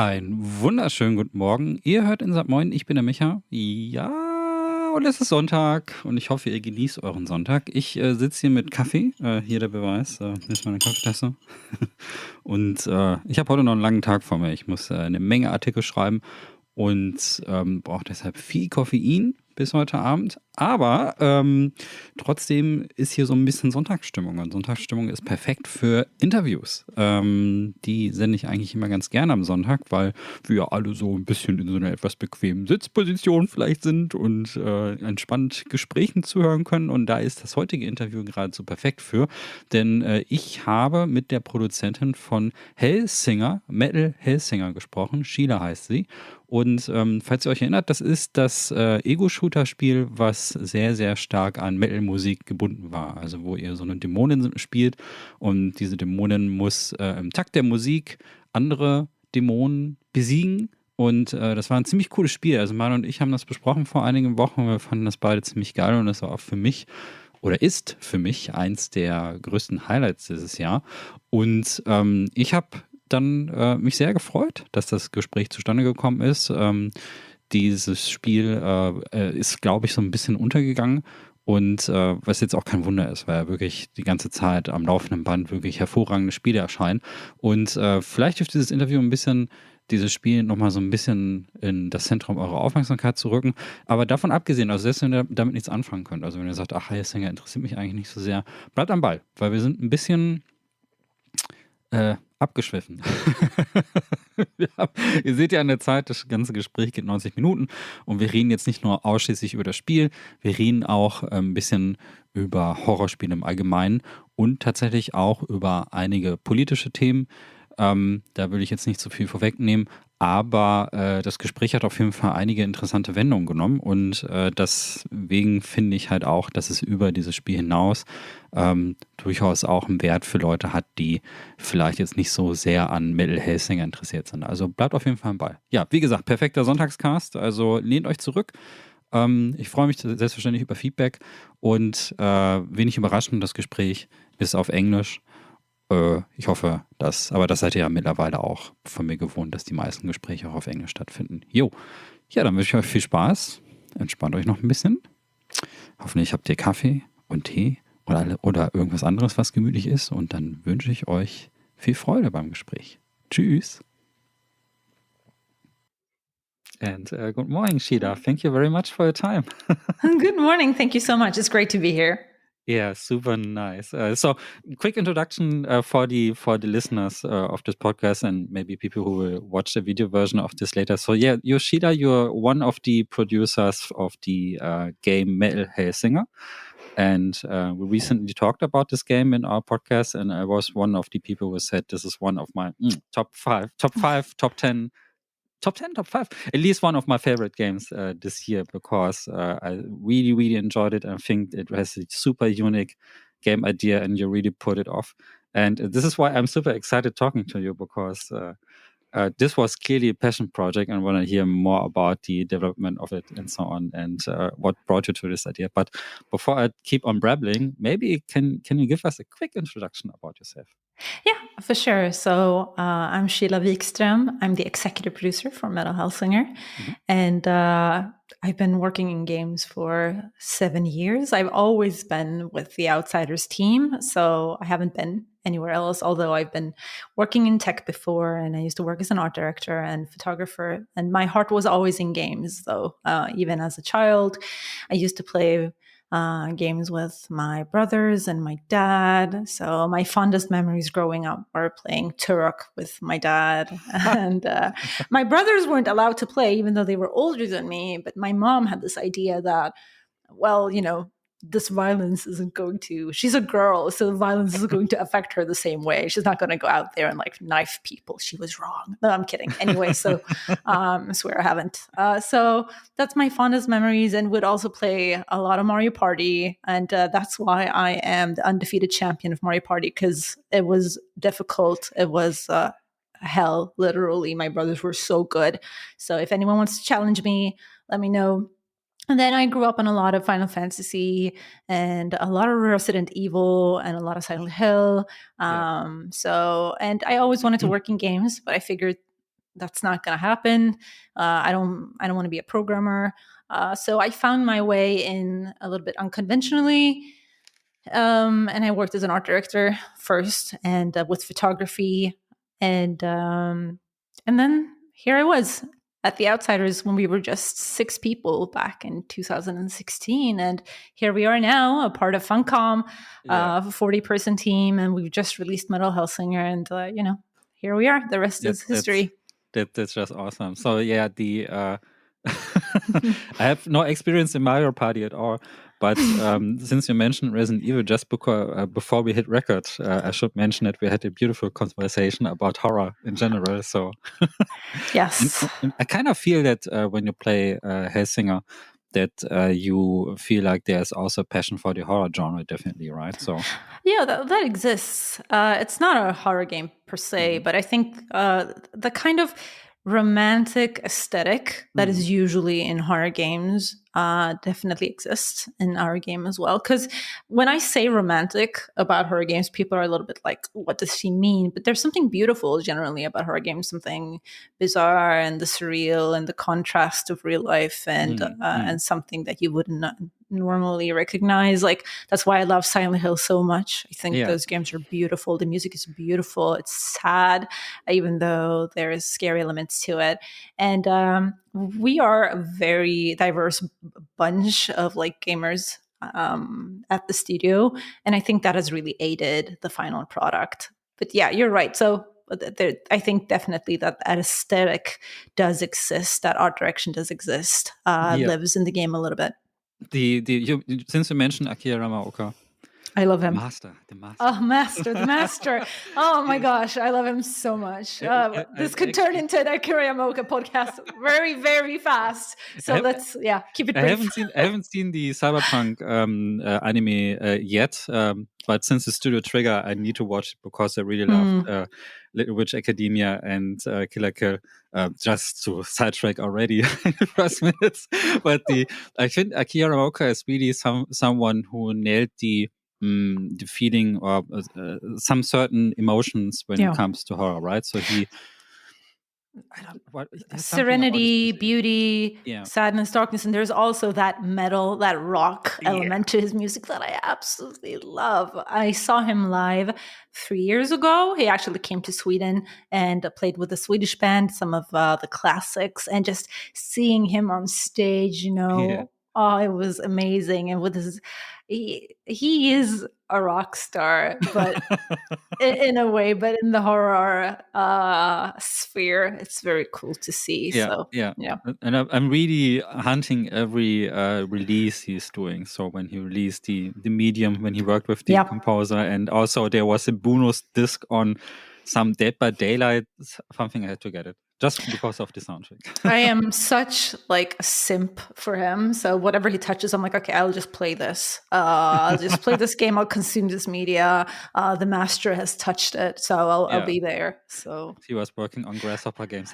Einen wunderschönen guten Morgen. Ihr hört in Moin, ich bin der Micha. Ja, und es ist Sonntag und ich hoffe, ihr genießt euren Sonntag. Ich sitze hier mit Kaffee, hier der Beweis, hier ist meine Kaffeetasse. Und ich habe heute noch einen langen Tag vor mir. Ich muss eine Menge Artikel schreiben und brauche deshalb viel Koffein bis heute Abend. Aber trotzdem ist hier so ein bisschen Sonntagsstimmung. Und Sonntagsstimmung ist perfekt für Interviews. Die sende ich eigentlich immer ganz gerne am Sonntag, weil wir alle so ein bisschen in so einer etwas bequemen Sitzposition vielleicht sind und entspannt Gesprächen zuhören können. Und da ist das heutige Interview geradezu perfekt für. Denn ich habe mit der Produzentin von Hellsinger, Metal Hellsinger gesprochen. Shila heißt sie. Und falls ihr euch erinnert, das ist das Ego-Shooter-Spiel, was sehr, sehr stark an Metal-Musik gebunden war. Also wo ihr so eine Dämonin spielt und diese Dämonin muss im Takt der Musik andere Dämonen besiegen. Und das war ein ziemlich cooles Spiel. Also Manu und ich haben das besprochen vor einigen Wochen. Wir fanden das beide ziemlich geil und das war auch für mich oder ist für mich eins der größten Highlights dieses Jahr. Und ich habe dann mich sehr gefreut, dass das Gespräch zustande gekommen ist. Dieses Spiel ist, glaube ich, so ein bisschen untergegangen. Und was jetzt auch kein Wunder ist, weil ja wirklich die ganze Zeit am laufenden Band wirklich hervorragende Spiele erscheinen. Und vielleicht hilft dieses Interview ein bisschen, dieses Spiel nochmal so ein bisschen in das Zentrum eurer Aufmerksamkeit zu rücken. Aber davon abgesehen, also selbst wenn ihr damit nichts anfangen könnt, also wenn ihr sagt, ach, Hellsinger interessiert mich eigentlich nicht so sehr, bleibt am Ball, weil wir sind ein bisschen abgeschwiffen. Ihr seht ja an der Zeit, das ganze Gespräch geht 90 Minuten und wir reden jetzt nicht nur ausschließlich über das Spiel, wir reden auch ein bisschen über Horrorspiele im Allgemeinen und tatsächlich auch über einige politische Themen. Da will ich jetzt nicht so viel vorwegnehmen, aber das Gespräch hat auf jeden Fall einige interessante Wendungen genommen und deswegen finde ich halt auch, dass es über dieses Spiel hinaus durchaus auch einen Wert für Leute hat, die vielleicht jetzt nicht so sehr an Metal Hellsinger interessiert sind. Also bleibt auf jeden Fall am Ball. Ja, wie gesagt, perfekter Sonntagscast, also lehnt euch zurück. Ich freue mich selbstverständlich über Feedback und wenig überraschend, das Gespräch ist auf Englisch. Ich hoffe, aber das seid ihr ja mittlerweile auch von mir gewohnt, dass die meisten Gespräche auch auf Englisch stattfinden. Jo, ja, dann wünsche ich euch viel Spaß. Entspannt euch noch ein bisschen. Hoffentlich habt ihr Kaffee und Tee oder irgendwas anderes, was gemütlich ist. Und dann wünsche ich euch viel Freude beim Gespräch. Tschüss. And good morning, Shida. Thank you very much for your time. Good morning. Thank you so much. It's great to be here. Yeah, super nice. So, quick introduction for the listeners of this podcast and maybe people who will watch the video version of this later. So, yeah, Yoshida, you're one of the producers of the game Metal Hellsinger. And we recently talked about this game in our podcast, and I was one of the people who said this is one of my top 5, top 10, top 10, top 5, at least one of my favorite games this year because I really, really enjoyed it. I think it has a super unique game idea and you really put it off. And this is why I'm super excited talking to you because this was clearly a passion project and I want to hear more about the development of it and so on and what brought you to this idea. But before I keep on babbling, maybe can you give us a quick introduction about yourself? Yeah, for sure. So I'm Shila Vikström. I'm the executive producer for Metal Hellsinger. Mm-hmm. And I've been working in games for 7 years. I've always been with the Outsiders team. So I haven't been anywhere else, although I've been working in tech before. And I used to work as an art director and photographer. And my heart was always in games, though. Even as a child, I used to play games with my brothers and my dad. So my fondest memories growing up were playing Turok with my dad. And my brothers weren't allowed to play, even though they were older than me. But my mom had this idea that, well, this violence isn't going to, she's a girl, so violence is going to affect her the same way. She's not going to go out there and knife people. She was wrong. No, I'm kidding. Anyway, so I swear I haven't. So that's my fondest memories and would also play a lot of Mario Party. And that's why I am the undefeated champion of Mario Party, because it was difficult. It was hell, literally. My brothers were so good. So if anyone wants to challenge me, let me know. And then I grew up on a lot of Final Fantasy and a lot of Resident Evil and a lot of Silent Hill. And I always wanted to work in games, but I figured that's not going to happen. I don't want to be a programmer. So I found my way in a little bit unconventionally. And I worked as an art director first, and with photography, and then here I was at The Outsiders when we were just 6 people back in 2016, and here we are now, a part of Funcom, a 40-person team, and we've just released Metal Hellsinger, and here we are. The rest is history. That's just awesome. So yeah, I have no experience in Mario Party at all. But since you mentioned Resident Evil, just before we hit record, I should mention that we had a beautiful conversation about horror in general. So yes, and I kind of feel that when you play Hellsinger, that you feel like there's also a passion for the horror genre, definitely, right? So yeah, that exists. It's not a horror game per se, but I think the kind of romantic aesthetic that is usually in horror games definitely exists in our game as well. Because when I say romantic about horror games, people are a little bit like, what does she mean? But there's something beautiful generally about horror games, something bizarre and the surreal and the contrast of real life and something that you wouldn't normally recognize. Like, that's why I love Silent Hill so much. I think those games are beautiful. The music is beautiful. It's sad, even though there is scary elements to it. And we are a very diverse bunch of like gamers at the studio, and I think that has really aided the final product. But yeah, you're right. So I think definitely that aesthetic does exist, that art direction does exist, lives in the game a little bit. Since you mentioned Akira Yamaoka, I love him. the master. Oh, the master. Oh my gosh, I love him so much. This could turn into an Akira Yamaoka podcast very, very fast. So let's keep it brief. I haven't seen the Cyberpunk anime yet, but since the Studio Trigger, I need to watch it because I really loved Little Witch Academia and Killer Kill. Just to sidetrack already in the first minutes, but I think Akira Yamaoka is really someone who nailed the feeling or some certain emotions when it comes to horror, right? So serenity, beauty, sadness, darkness, and there's also that metal, that rock element to his music that I absolutely love. I saw him live 3 years ago. He actually came to Sweden and played with a Swedish band, some of the classics, and just seeing him on stage, oh, it was amazing. And with he is a rock star, but in a way, but in the horror sphere, it's very cool to see. And I'm really hunting every release he's doing. So when he released the Medium, when he worked with the composer, and also there was a bonus disc on some Dead by Daylight, something I had to get it. Just because of the soundtrack. I am such like a simp for him. So whatever he touches, I'm like, okay, I'll just play this. I'll just play this game. I'll consume this media. The master has touched it, so I'll be there. So he was working on Grasshopper games.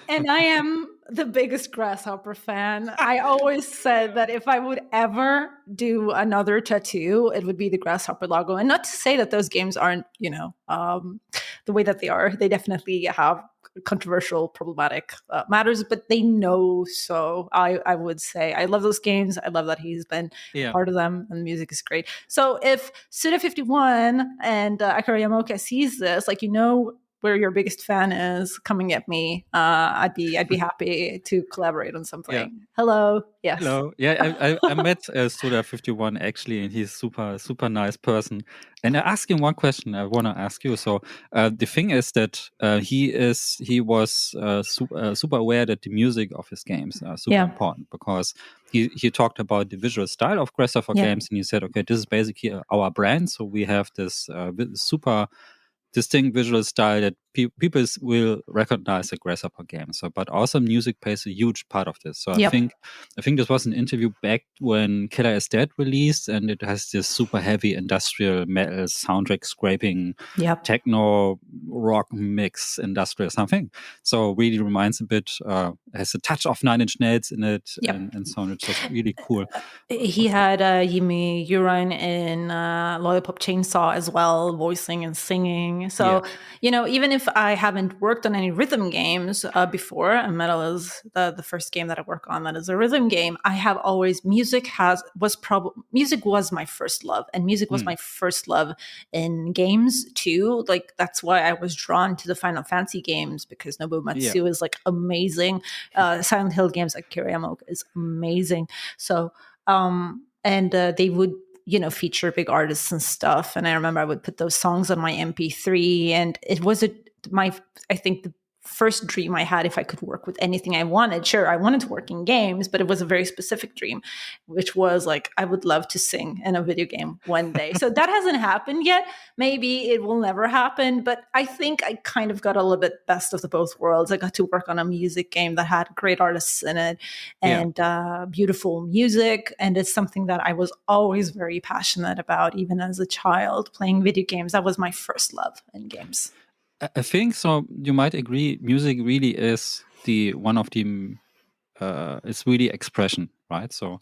And I am the biggest Grasshopper fan. I always said that if I would ever do another tattoo, it would be the Grasshopper logo. And not to say that those games aren't, the way that they are. They definitely have controversial, problematic matters, but they know. So I would say I love those games. I love that he's been part of them, and the music is great. So if Suda51 and Akira Yamaoka sees this, like, where your biggest fan is coming at me, I'd be happy to collaborate on something. Hello. Yes. Hello. Yeah, I met Suda51 actually, and he's super nice person. And I asked him one question I want to ask you. So the thing is that he was super aware that the music of his games are super important, because he talked about the visual style of Grasshopper games, and he said, okay, this is basically our brand. So we have this super distinct visual style that people will recognize a Grasshopper game. So, but also music plays a huge part of this. So I think this was an interview back when Killer is Dead released, and it has this super heavy industrial metal soundtrack scraping, techno rock mix industrial something. So really reminds a bit, has a touch of Nine Inch Nails in it, and sounded just really cool. He had Yimi Urine in Lollipop Chainsaw as well, voicing and singing. thing. So, even if I haven't worked on any rhythm games before, and Metal is the first game that I work on that is a rhythm game, I have always, music was my first love, and music was my first love in games too. Like, that's why I was drawn to the Final Fantasy games, because Nobuo Matsu is like amazing. Silent Hill games like Kiriyama is amazing. So, and they would, feature big artists and stuff. And I remember I would put those songs on my MP3, and it was I think the first dream I had, if I could work with anything I wanted. Sure, I wanted to work in games, but it was a very specific dream, which was like, I would love to sing in a video game one day. So that hasn't happened yet. Maybe it will never happen, but I think I kind of got a little bit best of the both worlds. I got to work on a music game that had great artists in it and beautiful music. And it's something that I was always very passionate about, even as a child, playing video games. That was my first love in games. I think so. You might agree. Music really is it's really expression, right? So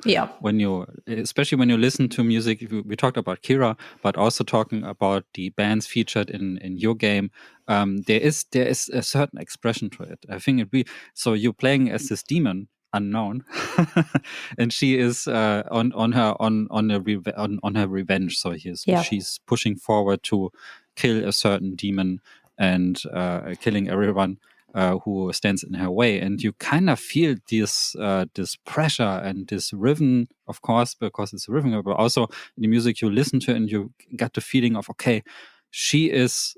especially when you listen to music, we talked about Kira, but also talking about the bands featured in your game, there is a certain expression to it. I think so you're playing as this demon unknown, and she is on her revenge. So she's pushing forward to kill a certain demon and killing everyone who stands in her way. And you kind of feel this pressure and this rhythm, of course, because it's a rhythm, but also in the music you listen to, and you get the feeling of, okay, she is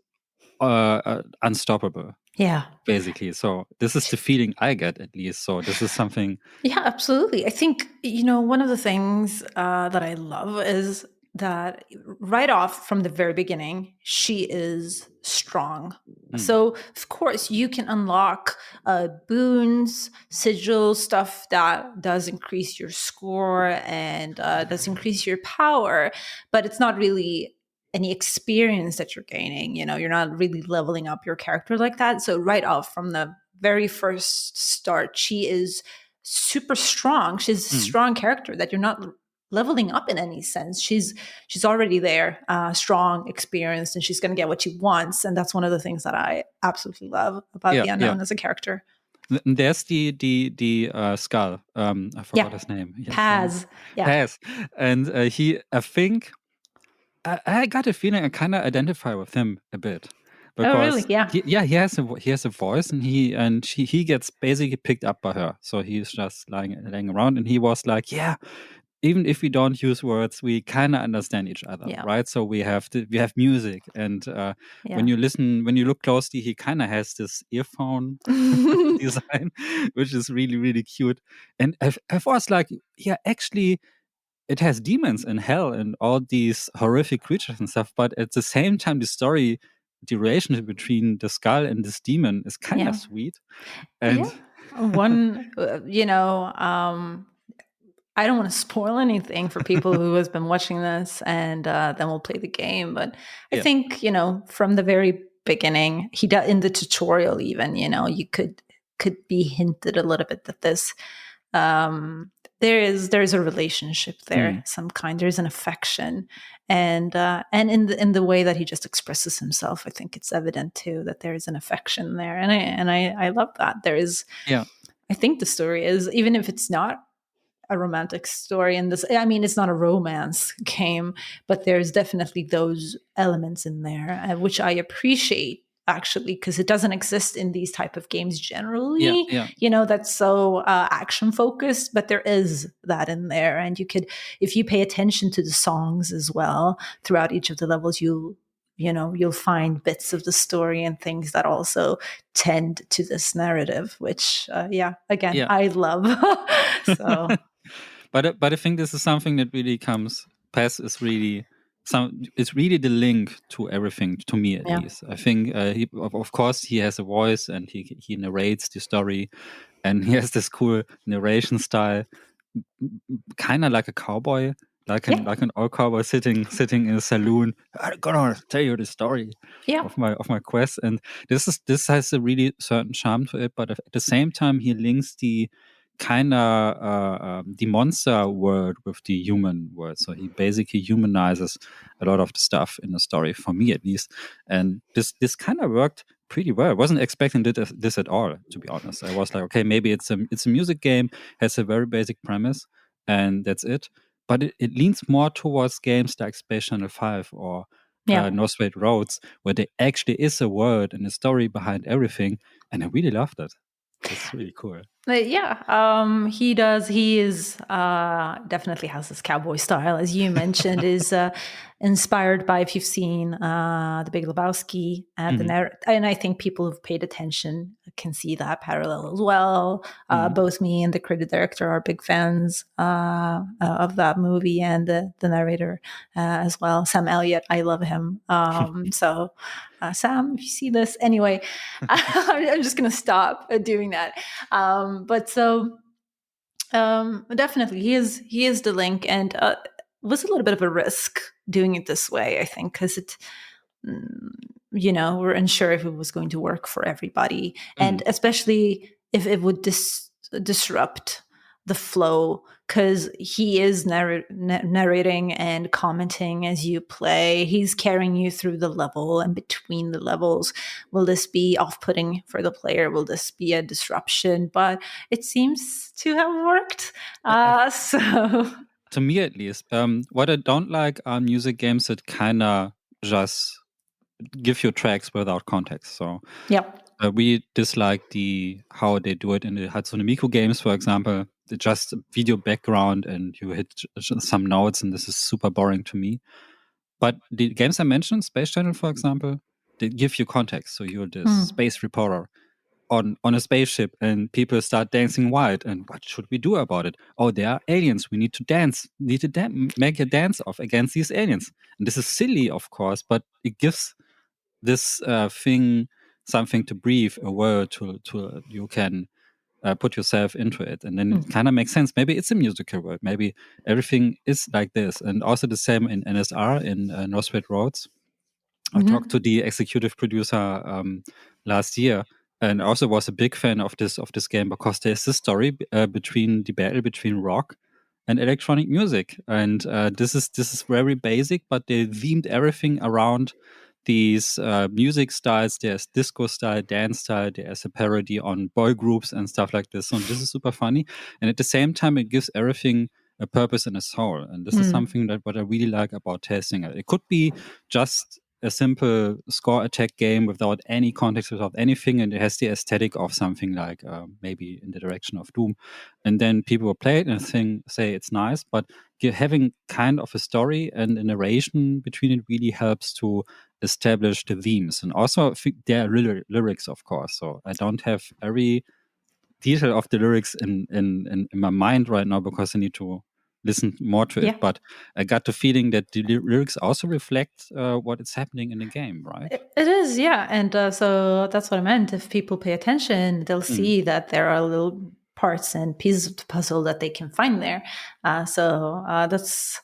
unstoppable. Yeah. Basically. So this is the feeling I get, at least. So this is something. Yeah, absolutely. I think, one of the things that I love is that right off from the very beginning, she is strong. So, of course, you can unlock boons, sigils, stuff that does increase your score and does increase your power, but it's not really any experience that you're gaining. You're not really leveling up your character like that. So right off from the very first start, she is super strong. She's a strong character that you're not leveling up in any sense. She's already there, strong, experienced, and she's going to get what she wants. And that's one of the things that I absolutely love about the Unknown as a character. There's the skull. I forgot his name. Paz. Paz. And I think I got a feeling I kind of identify with him a bit. Because really? Yeah. He has a voice, and he gets basically picked up by her. So he's just laying around, and he was like, even if we don't use words, we kind of understand each other, right? So we have music, and when you look closely, he kind of has this earphone design, which is really, really cute. And I was like, actually, it has demons and hell and all these horrific creatures and stuff, but at the same time, the relationship between the skull and this demon is kind of sweet. And one, I don't want to spoil anything for people who has been watching this, and then we'll play the game. But I think, from the very beginning, in the tutorial even, you could be hinted a little bit that this, there's a relationship there, some kind. There's an affection, and in the way that he just expresses himself, I think it's evident too that there is an affection there, and I love that. There is, I think the story is, even if it's not a romantic story in this, I mean, it's not a romance game, but there's definitely those elements in there, which I appreciate, actually, because it doesn't exist in these type of games generally. That's so action focused, but there is that in there. And if you pay attention to the songs as well throughout each of the levels, you'll find bits of the story and things that also tend to this narrative, which I love. So but I think this is something that really comes. Paz is really it's really the link to everything, to me at least. I think of course he has a voice, and he narrates the story, and he has this cool narration style, kind of like a cowboy, like an old cowboy sitting in a saloon. I'm gonna tell you the story of my quest, and this has a really certain charm to it. But at the same time, he links the kind of the monster word with the human word. So he basically humanizes a lot of the stuff in the story, for me at least. And this kind of worked pretty well. I wasn't expecting this at all, to be honest. I was like, okay, maybe it's a music game, has a very basic premise, and that's it. But it leans more towards games like Space Channel 5 or No Straight Roads, where there actually is a word and a story behind everything. And I really loved it. It's really cool. He does. He is definitely has this cowboy style, as you mentioned, is inspired by, if you've seen The Big Lebowski, and I think people who've paid attention can see that parallel as well. Both me and the creative director are big fans of that movie, and the narrator as well, Sam Elliott. I love him. So Sam, if you see this, anyway, I'm just going to stop doing that. But so definitely he is the link, and was a little bit of a risk doing it this way, I think, because it, we're unsure if it was going to work for everybody, and especially if it would disrupt the flow, because he is narrating and commenting as you play. He's carrying you through the level and between the levels. Will this be off-putting for the player? Will this be a disruption? But it seems to have worked. So to me at least, what I don't like are music games that kind of just give you tracks without context. So we dislike how they do it in the Hatsune Miku games, for example. It's just a video background and you hit some notes, and this is super boring to me. But the games I mentioned, Space Channel, for example, they give you context. So you're this space reporter on a spaceship, and people start dancing wild. And what should we do about it? Oh, there are aliens. We need to dance. Make a dance off against these aliens. And this is silly, of course, but it gives this thing something to breathe, a word to you can put yourself into it, and then it kind of makes sense. Maybe it's a musical world. Maybe everything is like this. And also the same in NSR, in No Straight Roads. I talked to the executive producer last year, and also was a big fan of this game, because there's this story between the battle between rock and electronic music, and this is very basic, but they themed everything around these music styles. There's disco style, dance style. There's a parody on boy groups and stuff like this. So this is super funny, and at the same time, it gives everything a purpose and a soul. And this is something that what I really like about Hellsinger. It could be just a simple score attack game without any context, without anything, and it has the aesthetic of something like maybe in the direction of Doom. And then people will play it and say it's nice, but having kind of a story and a narration between it really helps to establish the themes. And also there are lyrics, of course. So I don't have every detail of the lyrics in my mind right now, because I need to listen more to it, but I got the feeling that the lyrics also reflect what is happening in the game, right? It is, yeah. And so that's what I meant. If people pay attention, they'll see that there are little parts and pieces of the puzzle that they can find there. So that's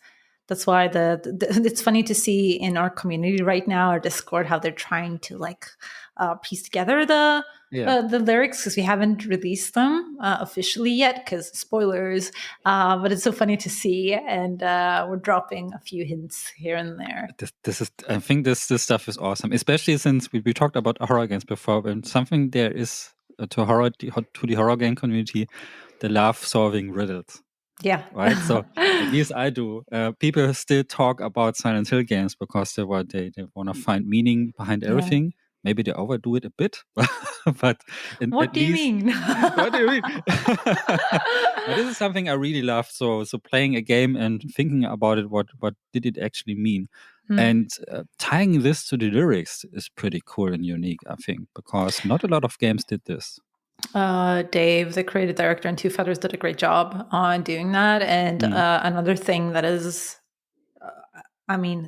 why it's funny to see in our community right now, our Discord, how they're trying to piece together the lyrics, because we haven't released them officially yet, because spoilers. But it's so funny to see, and we're dropping a few hints here and there. I think this stuff is awesome, especially since we talked about horror games before, and something there is to the horror game community, they love solving riddles. Yeah. Right. So at least I do. People still talk about Silent Hill games because they want to find meaning behind everything. Maybe they overdo it a bit, but what do you mean? What do you mean? But this is something I really love. So playing a game and thinking about it, what did it actually mean? And tying this to the lyrics is pretty cool and unique, I think, because not a lot of games did this. Dave, the creative director in Two Feathers, did a great job on doing that. And another thing that is,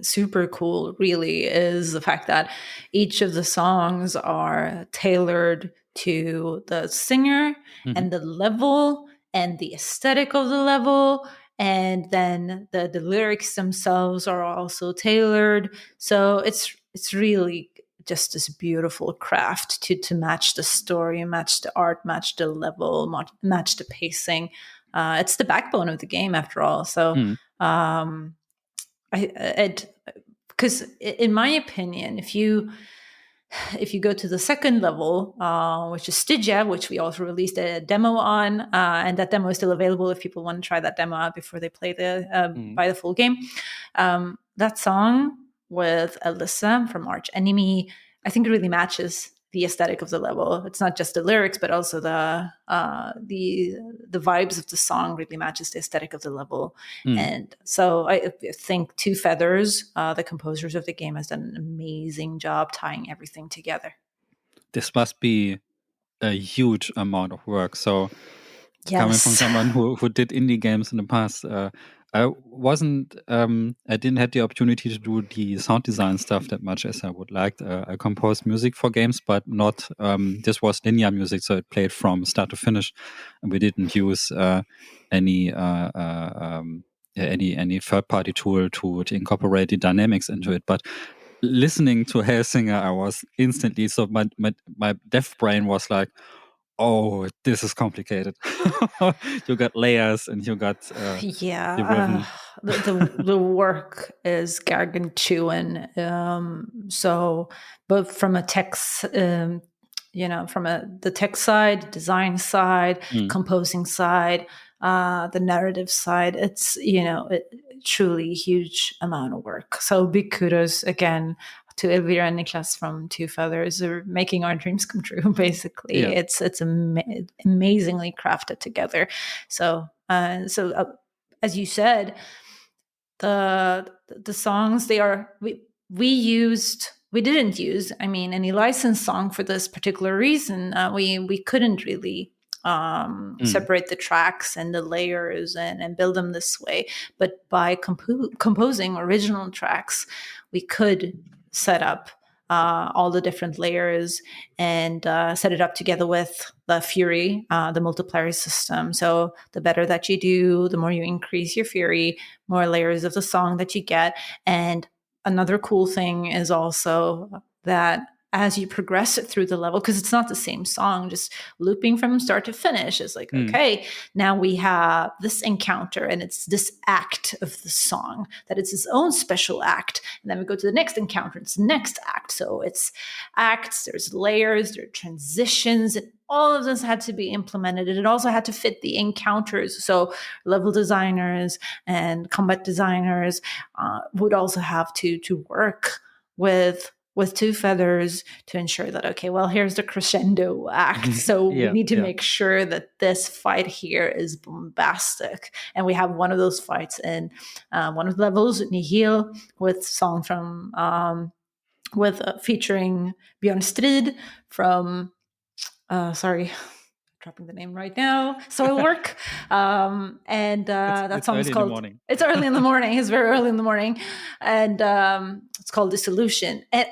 super cool, really, is the fact that each of the songs are tailored to the singer and the level and the aesthetic of the level. And then the lyrics themselves are also tailored. So it's really just this beautiful craft to match the story, match the art, match the level, match the pacing. It's the backbone of the game, after all. So, because in my opinion, if you go to the second level, which is Stygia, which we also released a demo on, and that demo is still available if people want to try that demo out before they play buy the full game. That song with Alyssa from Arch Enemy, I think it really matches the aesthetic of the level. It's not just the lyrics, but also the vibes of the song really matches the aesthetic of the level. And so I think Two Feathers, the composers of the game, has done an amazing job tying everything together. This must be a huge amount of work. So coming from Yes. someone who did indie games in the past, I didn't have the opportunity to do the sound design stuff that much as I would like. I composed music for games, but not, this was linear music, so it played from start to finish, and we didn't use any third-party tool to incorporate the dynamics into it. But listening to Hellsinger, I was instantly, so my deaf brain was like, oh, this is complicated. You got layers and you got the rhythm. The work is gargantuan. So, both from a text, from the tech side, design side, composing side, the narrative side, it's truly a huge amount of work. So big kudos again to Elvira and Niklas from Two Feathers. Are making our dreams come true. Basically, it's amazingly crafted together. So as you said, the songs we didn't use any licensed song for this particular reason. We couldn't really separate the tracks and the layers and build them this way. But by composing original tracks, we could set up all the different layers and set it up together with the Fury, the multiplier system. So the better that you do, the more you increase your Fury, more layers of the song that you get. And another cool thing is also that as you progress it through the level, because it's not the same song, just looping from start to finish is like, okay, now we have this encounter and it's this act of the song, that it's its own special act. And then we go to the next encounter, it's the next act. So it's acts, there's layers, there are transitions, and all of this had to be implemented. And it also had to fit the encounters. So level designers and combat designers would also have to work with Two Feathers to ensure that, okay, well, here's the crescendo act. So we need to make sure that this fight here is bombastic. And we have one of those fights in one of the levels, Nihil, with song from, featuring Björn Strid from, dropping the name right now, Soilwork. That song is called It's Early in the Morning. It's very early in the morning. And it's called Dissolution. And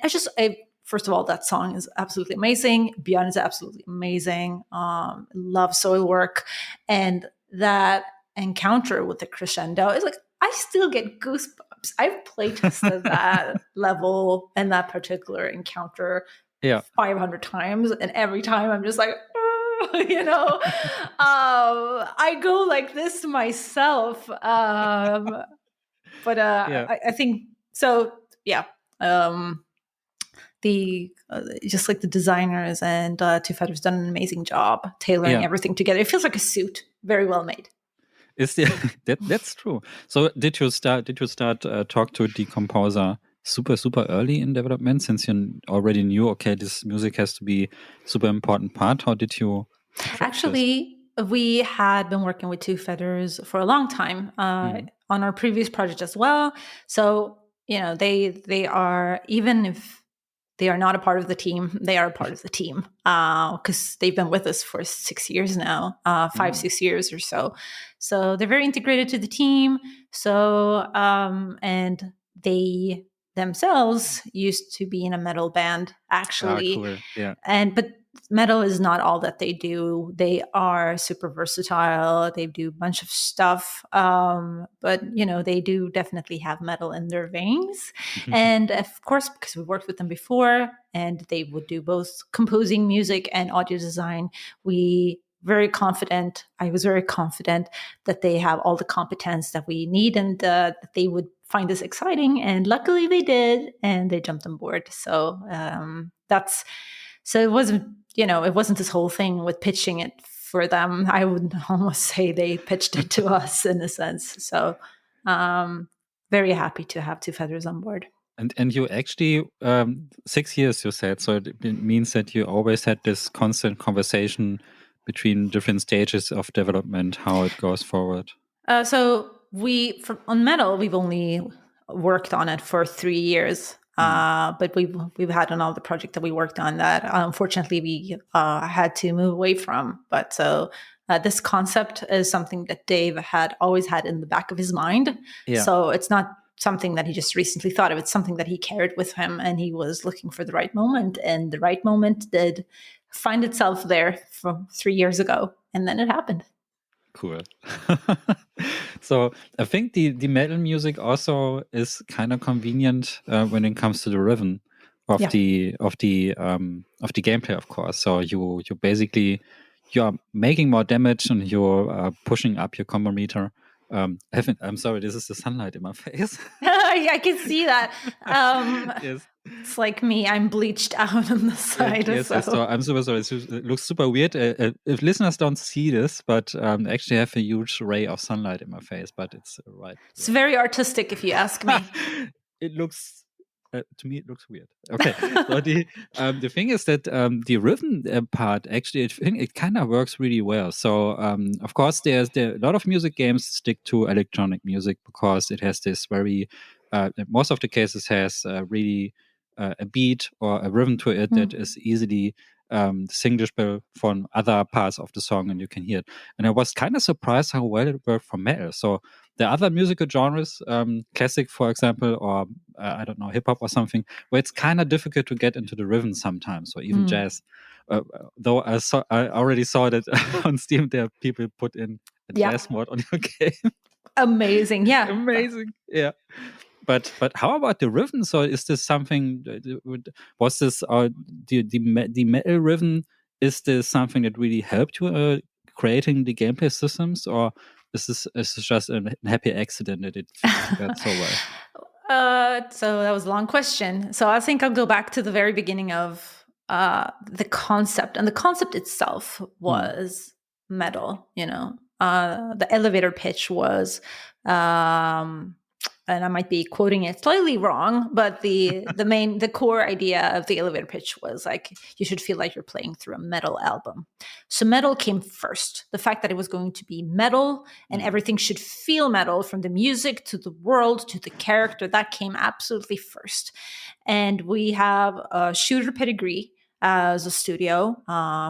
first of all, that song is absolutely amazing. Björn is absolutely amazing. Love Soilwork. And that encounter with the crescendo is like, I still get goosebumps. I've playtested that level and that particular encounter 500 times. And every time I'm just like, I go like this myself. I think so. Yeah. Just like the designers and Two Feathers done an amazing job tailoring everything together. It feels like a suit, very well made. That's true. So did you start talk to the composer super early in development, since you already knew, okay, this music has to be super important part? How did you actually this? We had been working with Two Feathers for a long time on our previous project as well. So they are, even if they are not a part of the team, they are a part of the team because they've been with us for 6 years now, 5-6 years or so. So they're very integrated to the team. So and they themselves used to be in a metal band, actually. Cool. Yeah. But metal is not all that they do. They are super versatile. They do a bunch of stuff. But, they do definitely have metal in their veins. And of course, because we worked with them before and they would do both composing music and audio design, I was very confident that they have all the competence that we need and that they would find this exciting. And luckily they did, and they jumped on board. So it wasn't this whole thing with pitching it for them. I would almost say they pitched it to us in a sense. So very happy to have Two Feathers on board. And you actually 6 years, you said, so it means that you always had this constant conversation between different stages of development, how it goes forward. So on metal, we've only worked on it for 3 years. But we've had another project that we worked on that unfortunately we had to move away from. But so this concept is something that Dave had always had in the back of his mind. Yeah. So it's not something that he just recently thought of. It's something that he carried with him, and he was looking for the right moment. And the right moment did find itself there from 3 years ago, and then it happened. Cool. So I think the metal music also is kind of convenient when it comes to the rhythm of the gameplay, of course. So you're making more damage and you're pushing up your combo meter. I'm sorry, this is the sunlight in my face. I can see that. Yes. It's like me. I'm bleached out on the side. Yes, so I'm super sorry. It looks super weird. If listeners don't see this, but actually I have a huge ray of sunlight in my face, but it's right. It's very artistic, if you ask me. It looks... to me, it looks weird. Okay, so the thing is that the rhythm part actually, it kind of works really well. So of course, there a lot of music games stick to electronic music because it has this very, most of the cases has really a beat or a rhythm to it that is easily distinguishable from other parts of the song, and you can hear it. And I was kind of surprised how well it worked for metal. So the other musical genres, classic, for example, or I don't know, hip hop or something, where it's kind of difficult to get into the rhythm sometimes, or even jazz. Though I already saw that on Steam, there are people put in a jazz mod on your game. Amazing, yeah. Amazing, yeah. But how about the rhythm? So is this something? Was this the metal rhythm? Is this something that really helped you creating the gameplay systems, or is this just a happy accident that it fits together so well? So that was a long question. So I think I'll go back to the very beginning of the concept, and the concept itself was metal. The elevator pitch was. And I might be quoting it slightly wrong, but the core idea of the elevator pitch was like, you should feel like you're playing through a metal album. So metal came first. The fact that it was going to be metal and everything should feel metal, from the music to the world to the character, that came absolutely first. And we have a shooter pedigree as a studio.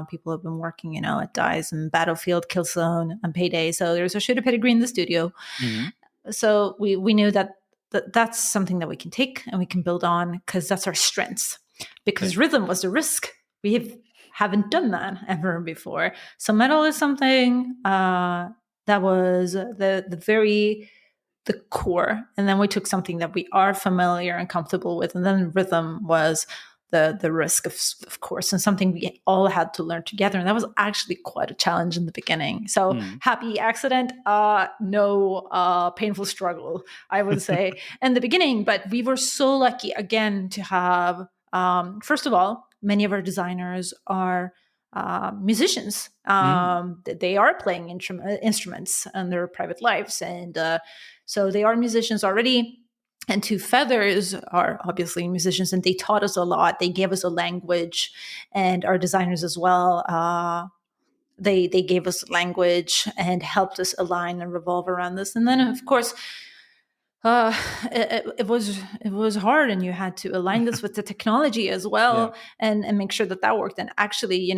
People have been working, at DICE and Battlefield, Killzone, and Payday. So there's a shooter pedigree in the studio. Mm-hmm. So we knew that that's something that we can take and we can build on, because that's our strengths. Because rhythm was the risk. We haven't done that ever before. So metal is something that was the core. And then we took something that we are familiar and comfortable with. And then rhythm was the risk, of course, and something we all had to learn together. And that was actually quite a challenge in the beginning. So happy accident, no painful struggle, I would say, in the beginning. But we were so lucky, again, to have, first of all, many of our designers are musicians. They are playing instruments in their private lives. And so they are musicians already. And Two Feathers are obviously musicians, and they taught us a lot. They gave us a language, and our designers as well. They gave us language and helped us align and revolve around this. And then, of course, it was hard, and you had to align this with the technology as well, and make sure that worked. And actually,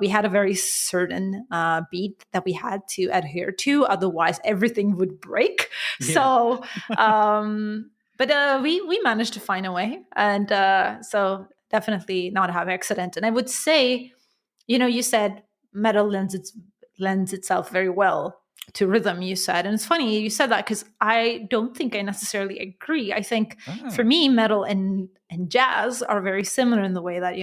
we had a very certain beat that we had to adhere to, otherwise everything would break. Yeah. So, but we managed to find a way, and so definitely not have accident. And I would say, you said metal lends itself very well to rhythm, you said. And it's funny you said that because I don't think I necessarily agree. I think for me, metal and jazz are very similar in the way that,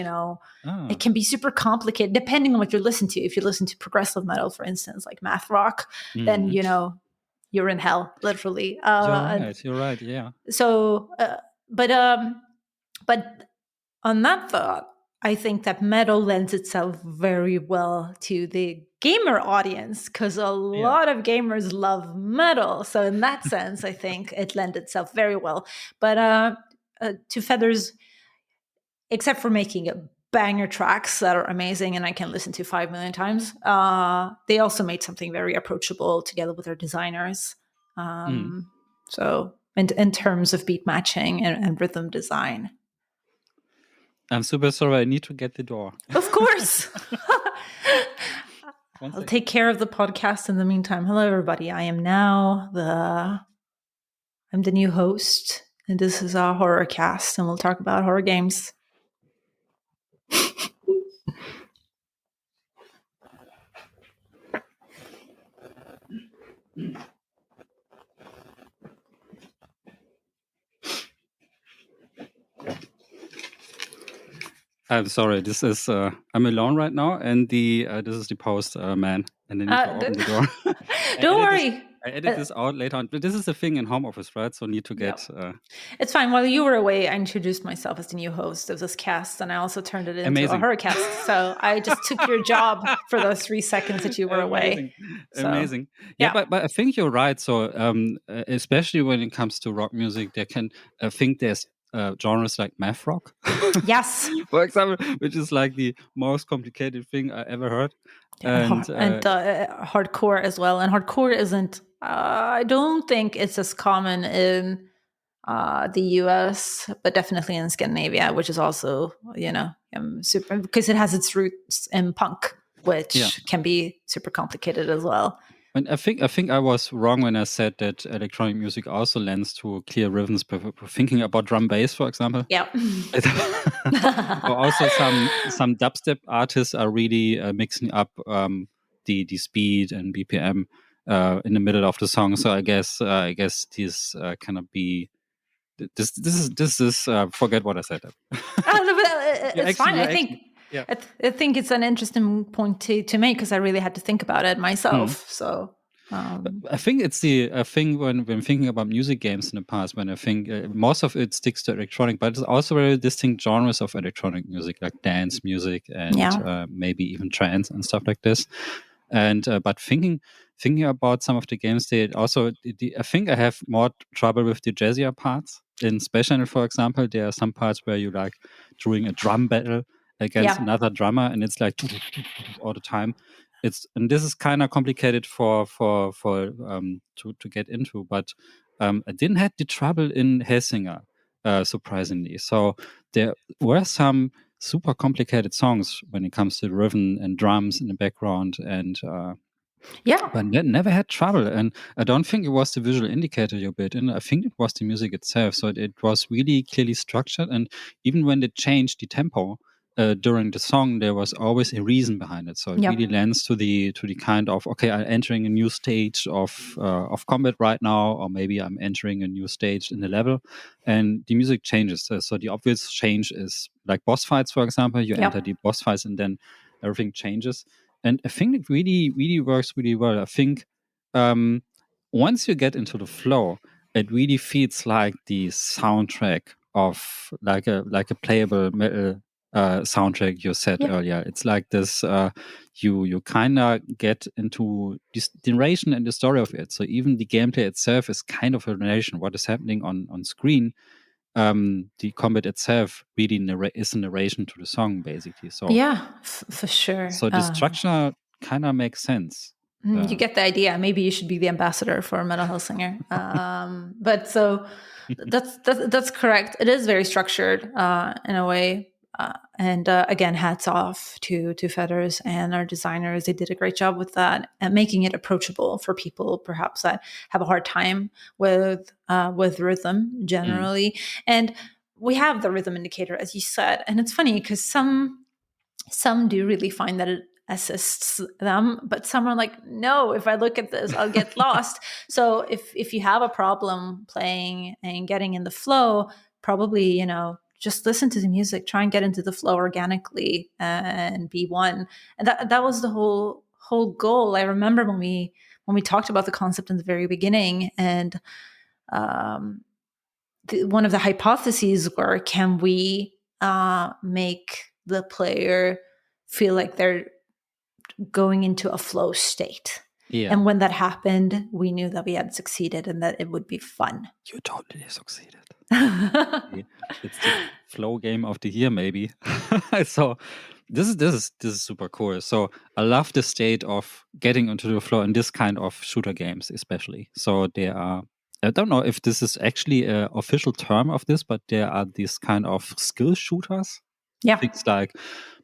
it can be super complicated depending on what you listen to. If you listen to progressive metal, for instance, like math rock, then, you're in hell, literally. You're right. Yeah. So, but on that thought, I think that metal lends itself very well to the gamer audience because a lot of gamers love metal. So in that sense, I think it lends itself very well. But to Feathers, except for making banger tracks that are amazing and I can listen to 5 million times, they also made something very approachable together with their designers. So in terms of beat matching and rhythm design. I'm super sorry. I need to get the door. Of course. I'll take care of the podcast in the meantime. Hello, everybody. I am now I'm the new host, and this is our horror cast, and we'll talk about horror games. I'm sorry. This is I'm alone right now, and this is the post man, and I need to open the door. Don't worry. I edit this out later on. But this is the thing in home office, right? So need to get. It's fine. While you were away, I introduced myself as the new host of this cast, and I also turned it into a horror cast. So I just took your job for those 3 seconds that you were away. Amazing. Yeah, but I think you're right. So especially when it comes to rock music, I think there's genres like math rock. Yes. For example, which is like the most complicated thing I ever heard. And hardcore as well. And hardcore isn't, I don't think it's as common in the US, but definitely in Scandinavia, which is also, super, because it has its roots in punk, which can be super complicated as well. And I think I was wrong when I said that electronic music also lends to clear rhythms. Thinking about drum bass, for example. Yeah. Or also some dubstep artists are really mixing up the speed and BPM in the middle of the song. So I guess these cannot be. This is forget what I said. It's fine. I think. Yeah. I think it's an interesting point to make because I really had to think about it myself. So I think it's a thing when thinking about music games in the past, when I think most of it sticks to electronic, but it's also very distinct genres of electronic music, like dance music and maybe even trance and stuff like this. And but thinking about some of the games, they also I think I have more trouble with the jazzier parts. In Space Channel, for example, there are some parts where you like during a drum battle against another drummer, and it's like all the time. And this is kind of complicated to get into, but I didn't have the trouble in Hellsinger, surprisingly. So there were some super complicated songs when it comes to rhythm and drums in the background, and but never had trouble. And I don't think it was the visual indicator you bit in. I think it was the music itself. So it was really clearly structured, and even when they changed the tempo during the song, there was always a reason behind it. So it really lends to the kind of, okay, I'm entering a new stage of combat right now, or maybe I'm entering a new stage in the level, and the music changes. So the obvious change is like boss fights, for example. You enter the boss fights, and then everything changes. And I think it really, really works really well. I think once you get into the flow, it really feels like the soundtrack of like a playable metal soundtrack you said earlier. It's like this, you kind of get into the narration and the story of it. So even the gameplay itself is kind of a narration. What is happening on screen, the combat itself really is a narration to the song, basically. So for sure. So the structure kind of makes sense. You get the idea. Maybe you should be the ambassador for Metal Hellsinger. But so that's correct. It is very structured in a way. And again, hats off to Feathers and our designers. They did a great job with that and making it approachable for people perhaps that have a hard time with rhythm generally. And we have the rhythm indicator, as you said, and it's funny because some do really find that it assists them, but some are like, no, if I look at this, I'll get lost. So if you have a problem playing and getting in the flow, probably, just listen to the music, try and get into the flow organically and be one. And that was the whole goal. I remember when we talked about the concept in the very beginning, and one of the hypotheses were, can we make the player feel like they're going into a flow state? Yeah. And when that happened, we knew that we had succeeded and that it would be fun. You totally succeeded. It's the flow game of the year, maybe. So this is super cool. So I love the state of getting into the flow in this kind of shooter games, especially. So there are, I don't know if this is actually an official term of this, but there are these kind of skill shooters. Yeah. Things like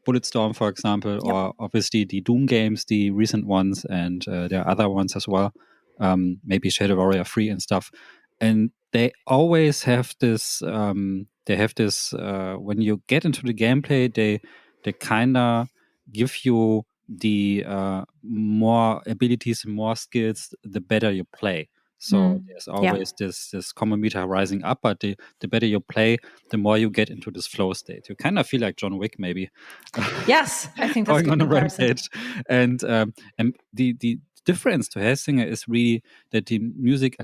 Bulletstorm, for example, or obviously the Doom games, the recent ones, and there are other ones as well. Maybe Shadow Warrior 3 and stuff. And they always have this. When you get into the gameplay, they kind of give you the more abilities and more skills, the better you play. So there's always this common meter rising up, but the better you play, the more you get into this flow state. You kind of feel like John Wick, maybe. Yes, I think that's going on a comparison. rampage. And the difference to Hellsinger is really that the music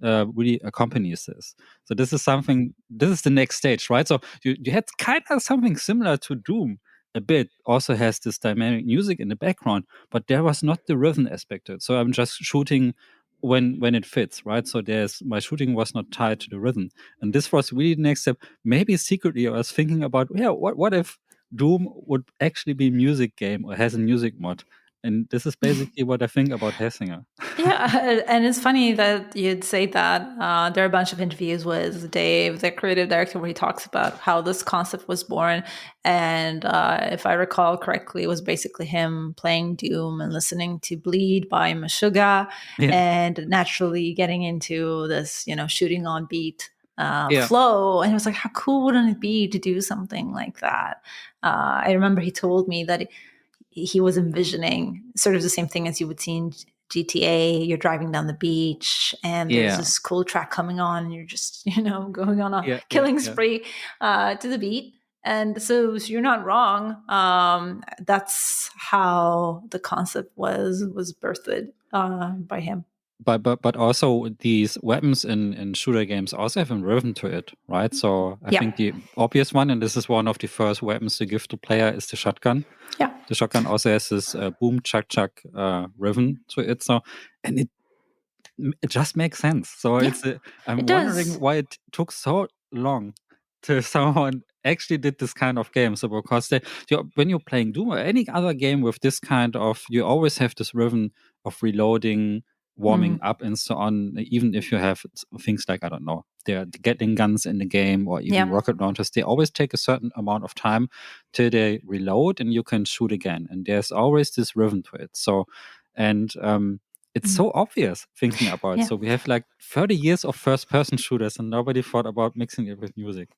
really accompanies this. So this is something. This is the next stage, right? So you had kind of something similar to Doom. A bit also has this dynamic music in the background, but there was not the rhythm aspect to it. So I'm just shooting when it fits, right? So my shooting was not tied to the rhythm, and this was really the next step. Maybe secretly I was thinking about, what if Doom would actually be a music game or has a music mod? And this is basically what I think about Hellsinger. Yeah, and it's funny that you'd say that. There are a bunch of interviews with Dave, the creative director, where he talks about how this concept was born. And if I recall correctly, it was basically him playing Doom and listening to Bleed by Meshuggah, and naturally getting into this, shooting on beat flow. And it was like, how cool wouldn't it be to do something like that? I remember he told me that he was envisioning sort of the same thing as you would see in GTA. You're driving down the beach and there's this cool track coming on and you're just, going on a killing spree to the beat. And so you're not wrong. That's how the concept was birthed by him. But also these weapons in shooter games also have a rhythm to it, right? So I think the obvious one, and this is one of the first weapons to give to player, is the shotgun. Yeah. The shotgun also has this boom chuck chuck rhythm to it. So, and it just makes sense. So I'm wondering why it took so long till someone actually did this kind of game. So because when you're playing Doom or any other game with this kind of, you always have this rhythm of reloading, warming up, and so on. Even if you have things like, I don't know, they're getting guns in the game or even rocket launchers, they always take a certain amount of time till they reload and you can shoot again. And there's always this rhythm to it. So, and it's so obvious thinking about it. So we have like 30 years of first-person shooters and nobody thought about mixing it with music.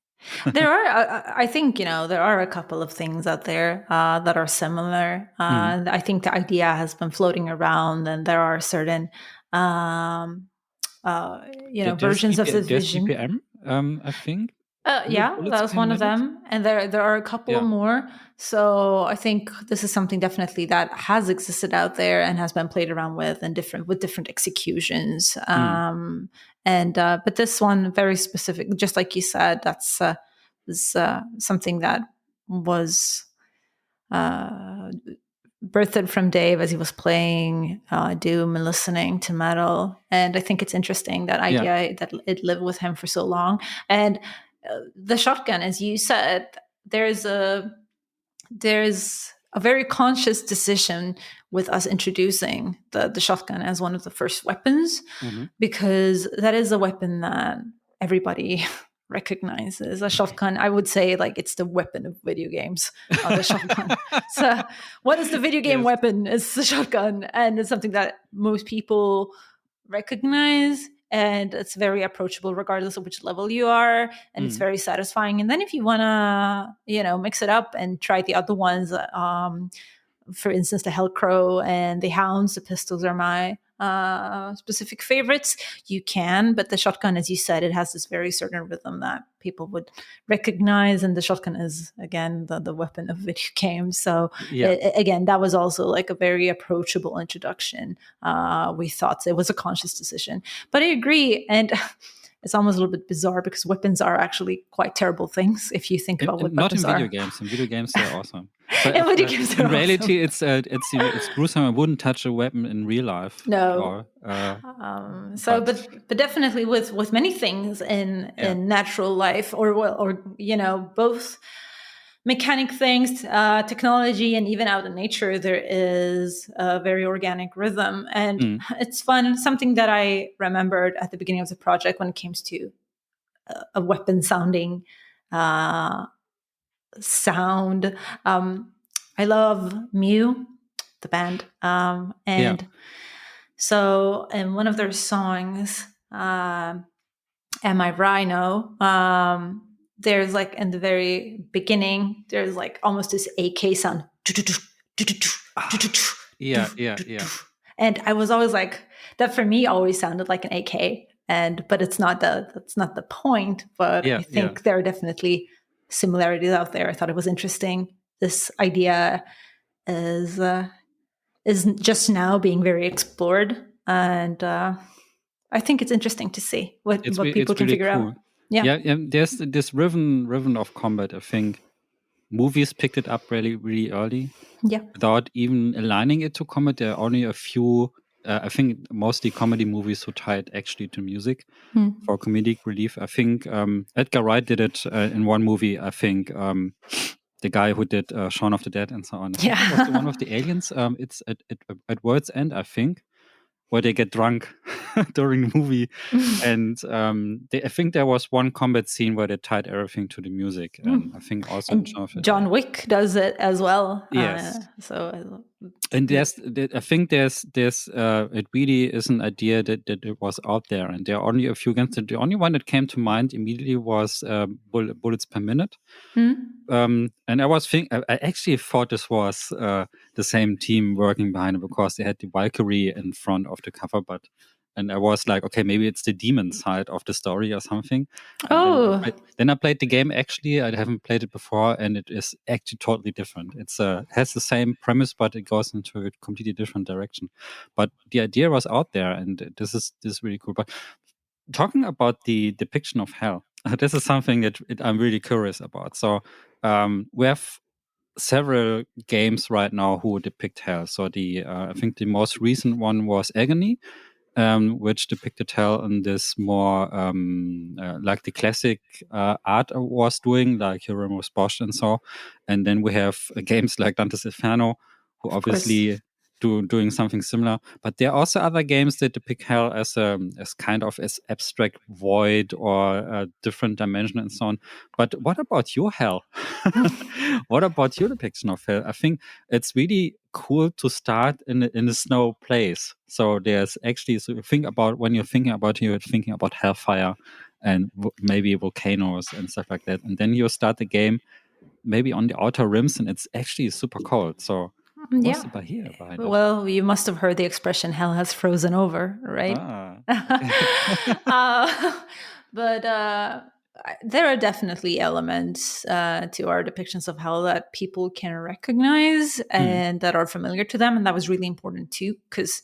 There are, I think, there are a couple of things out there that are similar. I think the idea has been floating around, and there are certain, versions of the vision. BPM, I think. That was one of them, and there are a couple more. So I think this is something definitely that has existed out there and has been played around with, and different executions. But this one, very specific, just like you said, that's something that was birthed from Dave as he was playing Doom and listening to metal. And I think it's interesting, that idea that it lived with him for so long. And the shotgun, as you said, there's a very conscious decision with us introducing the shotgun as one of the first weapons, because that is a weapon that everybody recognizes. A shotgun, I would say, like, it's the weapon of video games, the shotgun. So what is the video game weapon? It's the shotgun, and it's something that most people recognize. and it's very approachable regardless of which level you are, and it's very satisfying. And then if you want to, mix it up and try the other ones, for instance, the Hellcrow and the Hounds, the pistols are my specific favorites. You can, but the shotgun, as you said, it has this very certain rhythm that people would recognize, and the shotgun is, again, the weapon of video games. So again, that was also like a very approachable introduction. We thought it was a conscious decision, but I agree. And it's almost a little bit bizarre because weapons are actually quite terrible things if you think about what not weapons in video are. games. In video games, they're awesome. So In video games, they're in reality, it's gruesome. I wouldn't touch a weapon in real life. No. But definitely with many things in natural life, or both mechanic things, technology, and even out in nature, there is a very organic rhythm, and it's fun. Something that I remembered at the beginning of the project when it came to a weapon sounding sound. I love Mew, the band, and so in one of their songs, "Am I Rhino?" There's like in the very beginning, there's like almost this AK sound. Yeah. And I was always like, that for me always sounded like an AK, but that's not the point. But I think there are definitely similarities out there. I thought it was interesting. This idea is just now being very explored, and I think it's interesting to see what people can figure out. Yeah. There's this rhythm of combat. I think movies picked it up really, really early. Yeah. Without even aligning it to combat, there are only a few. I think mostly comedy movies who tie it actually to music for comedic relief. I think Edgar Wright did it in one movie. I think the guy who did Shaun of the Dead and so on. I think it was the one of the aliens. It's at World's End, I think, where they get drunk during the movie. And I think there was one combat scene where they tied everything to the music. And I think also and John Wick does it as well. Yes. And I think there's it really is an idea that it was out there. And there are only a few games. The only one that came to mind immediately was Bullets Per Minute. And I actually thought this was the same team working behind it because they had the Valkyrie in front of the cover, and I was like, okay, maybe it's the demon side of the story or something. Then I played the game. Actually, I haven't played it before, and it is actually totally different. It's has the same premise, but it goes into a completely different direction. But the idea was out there, and this is really cool. But talking about the depiction of hell, this is something that I'm really curious about. So we have several games right now who depict hell. So I think the most recent one was Agony, which depicted hell in this more like the classic art was doing, like Hieronymus Bosch and so. And then we have games like Dante's Inferno, who obviously doing something similar. But there are also other games that depict hell as kind of as abstract void or a different dimension and so on. But what about your hell? What about your depiction of hell? I think it's really cool to start in a snow place. So there's actually, so you think about, when you're thinking about hellfire and maybe volcanoes and stuff like that. And then you start the game maybe on the outer rims and it's actually super cold. So what's about here behind it? Well, you must have heard the expression "hell has frozen over," right? But there are definitely elements to our depictions of hell that people can recognize and that are familiar to them, and that was really important too, because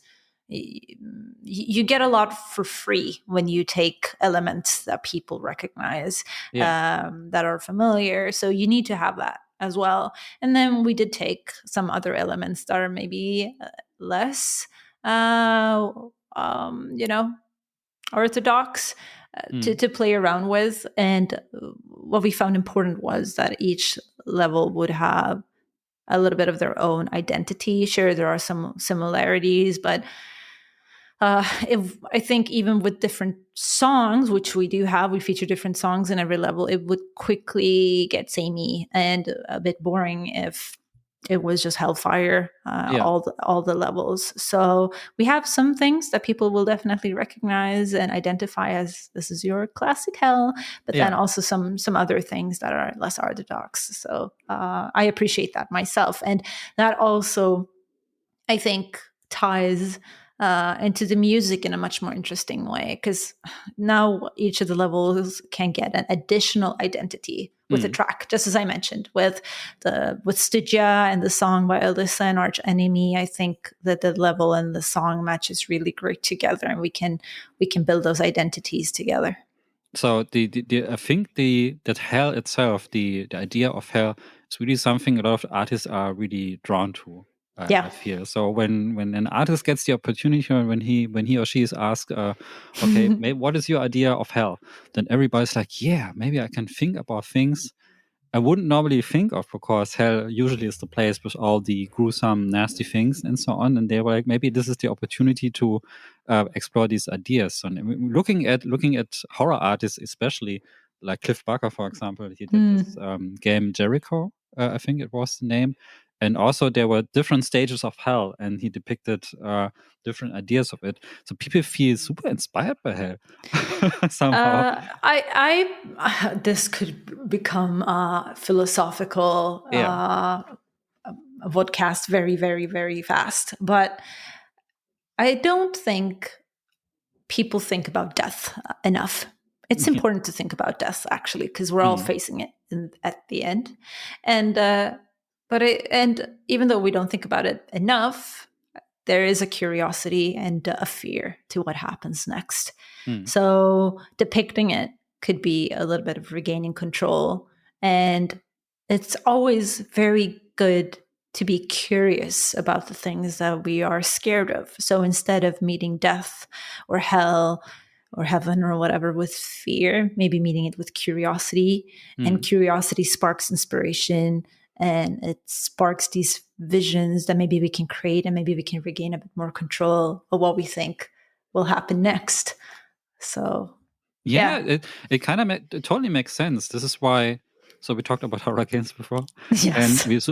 you get a lot for free when you take elements that people recognize that are familiar. So you need to have that as well. And then we did take some other elements that are maybe less, orthodox to play around with. And what we found important was that each level would have a little bit of their own identity. Sure, there are some similarities, but I think even with different songs, which we do have, we feature different songs in every level, it would quickly get samey and a bit boring if it was just hellfire, Yeah. all the levels. So we have some things that people will definitely recognize and identify as this is your classic hell, but then also some other things that are less orthodox. So I appreciate that myself, and that also, I think, ties into the music in a much more interesting way, because now each of the levels can get an additional identity with a track, just as I mentioned with Stygia and the song by Alyssa and Arch Enemy. I think that the level and the song matches really great together, and we can build those identities together. So I think that hell itself, the idea of hell, is really something a lot of artists are really drawn to. I feel so when an artist gets the opportunity, or when he or she is asked, okay, what is your idea of hell? Then everybody's like, yeah, maybe I can think about things I wouldn't normally think of, because hell usually is the place with all the gruesome, nasty things and so on. And they were like, maybe this is the opportunity to explore these ideas. And looking at horror artists, especially like Cliff Barker, for example, he did this game Jericho, I think it was the name. And also there were different stages of hell, and he depicted different ideas of it. So people feel super inspired by hell somehow. This could become philosophical vodcast very, very, very fast. But I don't think people think about death enough. It's important to think about death, actually, because we're all facing it at the end. And and even though we don't think about it enough, there is a curiosity and a fear to what happens next. So depicting it could be a little bit of regaining control. And it's always very good to be curious about the things that we are scared of. So instead of meeting death or hell or heaven or whatever with fear, maybe meeting it with curiosity. And curiosity sparks inspiration, and it sparks these visions that maybe we can create, and maybe we can regain a bit more control of what we think will happen next. So it kind of it totally makes sense. This is why. So we talked about horror games before, yes. and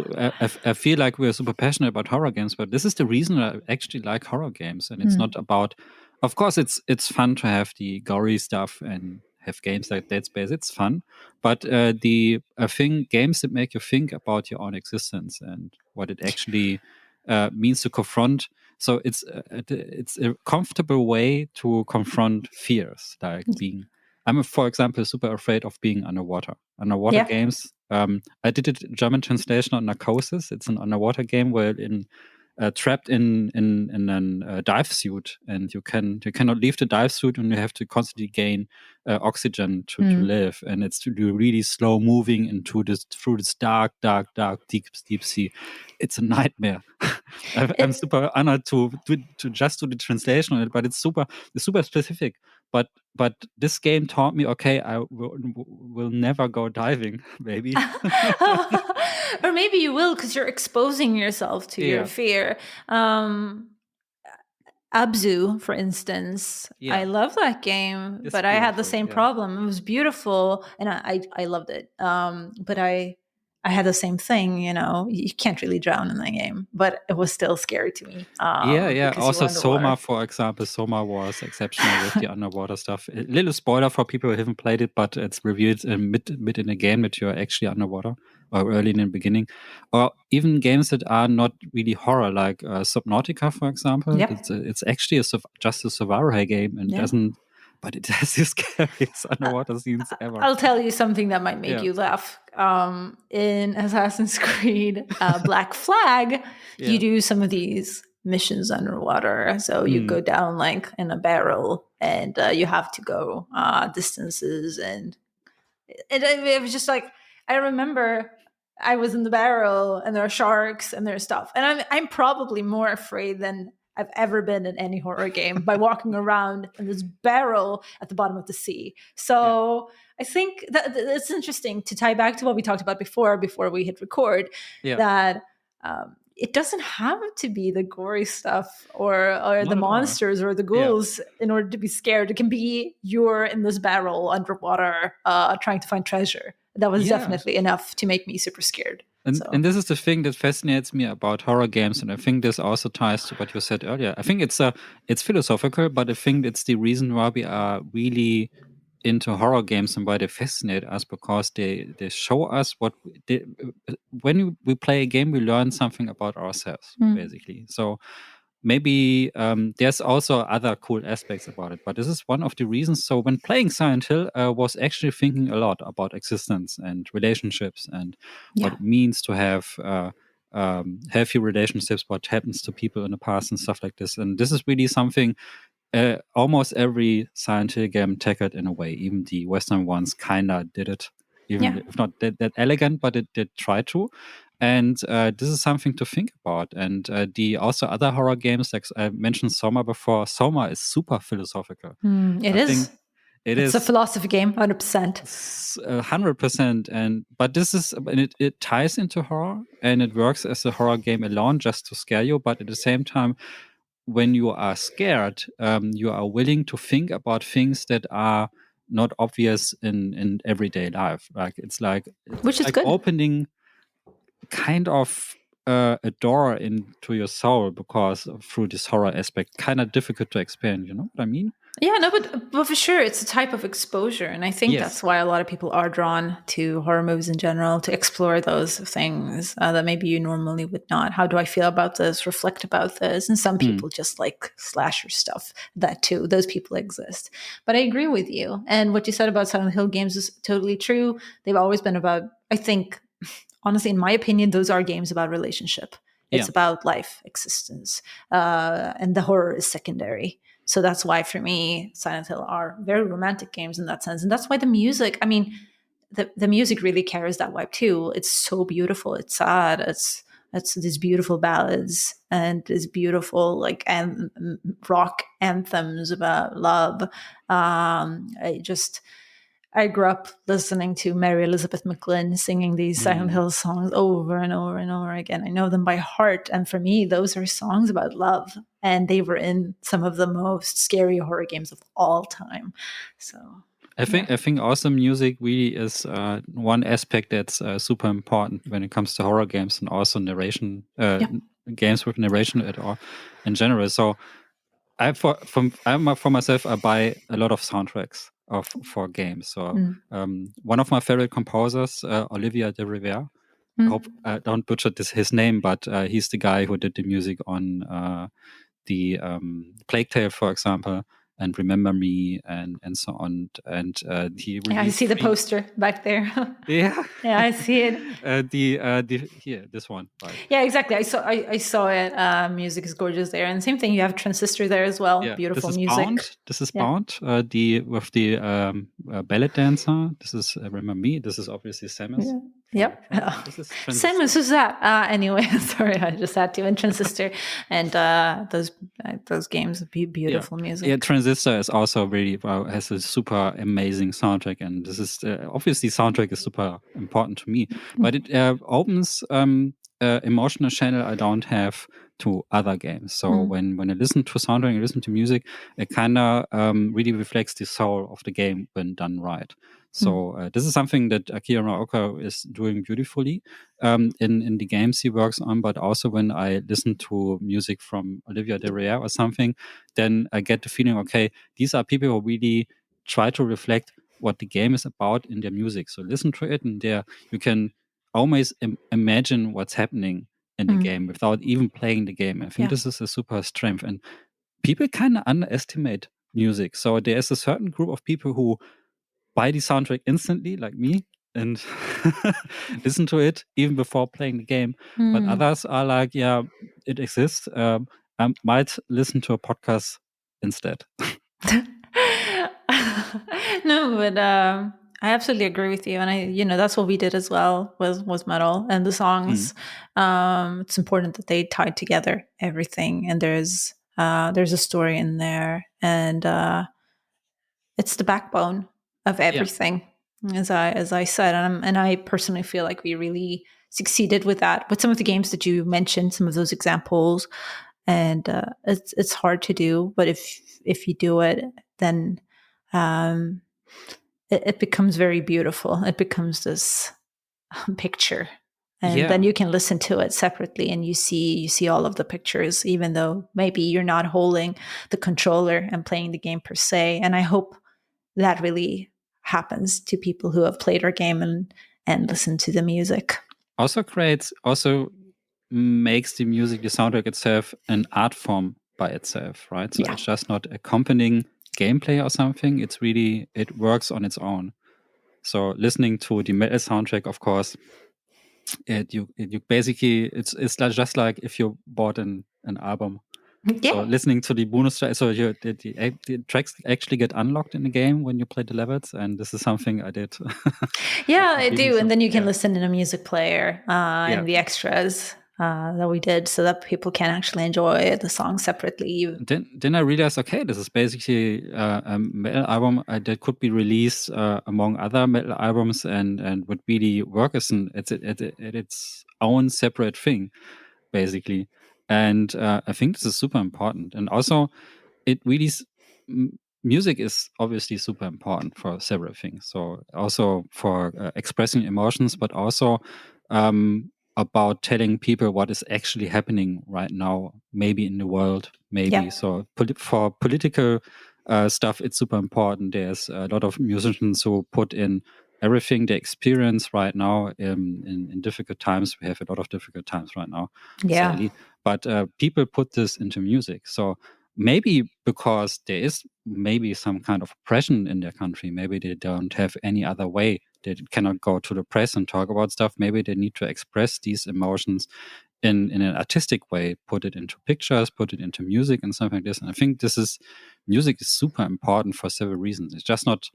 I feel like we're super passionate about horror games. But this is the reason I actually like horror games, and it's not about. Of course, it's fun to have the gory stuff and have games like Dead Space. It's fun, but I think games that make you think about your own existence and what it actually means to confront. So it's a comfortable way to confront fears, like being. I'm, for example, super afraid of being underwater. Underwater games. I did a German translation on Narcosis. It's an underwater game where trapped in a dive suit, and you cannot leave the dive suit, and you have to constantly gain oxygen to live, and it's to do really slow moving through this dark deep sea. It's a nightmare. I'm super honored to just do the translation on it, but it's super specific. But this game taught me, okay, I will never go diving, maybe. Or maybe you will, because you're exposing yourself to your fear. Abzu, for instance, I love that game, but I had the same problem. It was beautiful, and I loved it. But I had the same thing. You can't really drown in that game, but it was still scary to me. Also, Soma, for example, Soma was exceptional with the underwater stuff. A little spoiler for people who haven't played it, but it's revealed mid in the game that you're actually underwater, or early in the beginning, or even games that are not really horror, like Subnautica, for example. It's actually just a survival game, and doesn't. But it has the scariest underwater scenes ever. I'll tell you something that might make you laugh. In Assassin's Creed Black Flag, you do some of these missions underwater. So you go down like in a barrel, and you have to go distances. And it was just like, I remember I was in the barrel, and there are sharks and there's stuff. And I'm probably more afraid than I've ever been in any horror game by walking around in this barrel at the bottom of the sea. So I think that it's interesting to tie back to what we talked about before we hit record, that it doesn't have to be the gory stuff or the monsters or the ghouls in order to be scared. It can be you're in this barrel underwater trying to find treasure. That was definitely enough to make me super scared. And this is the thing that fascinates me about horror games, and I think this also ties to what you said earlier. I think it's philosophical, but I think it's the reason why we are really into horror games and why they fascinate us, because they show us when we play a game, we learn something about ourselves, basically. So maybe there's also other cool aspects about it, but this is one of the reasons. So when playing Silent Hill, I was actually thinking a lot about existence and relationships and what it means to have healthy relationships, what happens to people in the past and stuff like this. And this is really something almost every Silent Hill game tackled in a way. Even the Western ones kinda did it, even if not that elegant, but it did try to. And this is something to think about. And the also other horror games, like I mentioned Soma before, Soma is super philosophical. It's a philosophy game, 100%. 100%. But this is, it ties into horror, and it works as a horror game alone just to scare you. But at the same time, when you are scared, you are willing to think about things that are not obvious in everyday life. Which is good. Opening kind of a door into your soul, because through this horror aspect, kind of difficult to explain. You know what I mean? Yeah, no, but for sure, it's a type of exposure, and I think that's why a lot of people are drawn to horror movies in general, to explore those things that maybe you normally would not. How do I feel about this? Reflect about this. And some people just like slasher stuff. That too, those people exist. But I agree with you, and what you said about Silent Hill games is totally true. They've always been about, I think, honestly, in my opinion, those are games about relationship. It's about life, existence, and the horror is secondary. So that's why, for me, Silent Hill are very romantic games in that sense. And that's why the music, I mean, the music really carries that vibe too. It's so beautiful. It's sad. It's these beautiful ballads and these beautiful rock anthems about love. I grew up listening to Mary Elizabeth McGlynn singing these Silent Hill songs over and over and over again. I know them by heart. And for me, those are songs about love. And they were in some of the most scary horror games of all time. So I think also music really is one aspect that's super important when it comes to horror games, and also narration games with narration at all in general. So for myself, I buy a lot of soundtracks for games. So one of my favorite composers, Olivier de Rivière. I hope I don't butcher his name, but he's the guy who did the music on the Plague Tale, for example, and Remember Me, and so on. And he I see the poster back there. Yeah, I see it. Here, this one. Right. Yeah, exactly. I saw it. Music is gorgeous there, and same thing. You have Transistor there as well. Yeah, beautiful this is music. Bound. This is Bound. With the ballet dancer. This is Remember Me. This is obviously Samus. Yep. This is Samus, who's that? Anyway, sorry, I just had to. And Transistor, and those games, beautiful music. Yeah, Transistor is also really has a super amazing soundtrack, and this is obviously soundtrack is super important to me. But it opens emotional channel I don't have to other games. So when I listen to soundtrack and listen to music, it kind of really reflects the soul of the game when done right. So this is something that Akira Naoka is doing beautifully in the games he works on, but also when I listen to music from Olivia de Rivière or something, then I get the feeling, okay, these are people who really try to reflect what the game is about in their music. So listen to it, and there you can always imagine what's happening in the game without even playing the game. I think this is a super strength, and people kind of underestimate music. So there is a certain group of people who buy the soundtrack instantly, like me, and listen to it even before playing the game. But others are like, yeah, it exists. I might listen to a podcast instead. No, but I absolutely agree with you, and that's what we did as well was metal and the songs. It's important that they tied together everything, and there's a story in there, and it's the backbone of everything, as I said, and I personally feel like we really succeeded with that. With some of the games that you mentioned, some of those examples, and it's hard to do, but if you do it, then it becomes very beautiful. It becomes this picture And then you can listen to it separately, and you see all of the pictures, even though maybe you're not holding the controller and playing the game per se. And I hope that really happens to people who have played our game and listen to the music. Also makes the music, the soundtrack itself, an art form by itself, right? So it's just not accompanying gameplay or something. It's really, it works on its own. So listening to the metal soundtrack, of course, you basically, it's just like if you bought an album. Yeah. So listening to the bonus track, so the tracks actually get unlocked in the game when you play the levels, and this is something I did. Yeah, I do. And then you can listen in a music player and the extras that we did, so that people can actually enjoy the song separately. Then I realized, okay, this is basically a metal album that could be released among other metal albums and would really work as its own separate thing, basically. And I think this is super important. And also, it really music is obviously super important for several things. So also for expressing emotions, but also about telling people what is actually happening right now, maybe in the world, maybe. Yeah. So for political stuff, it's super important. There's a lot of musicians who put in everything they experience right now in difficult times. We have a lot of difficult times right now, sadly. But people put this into music. So maybe because there is maybe some kind of oppression in their country, maybe they don't have any other way. They cannot go to the press and talk about stuff. Maybe they need to express these emotions in an artistic way, put it into pictures, put it into music and something like this. And I think music is super important for several reasons. It's just not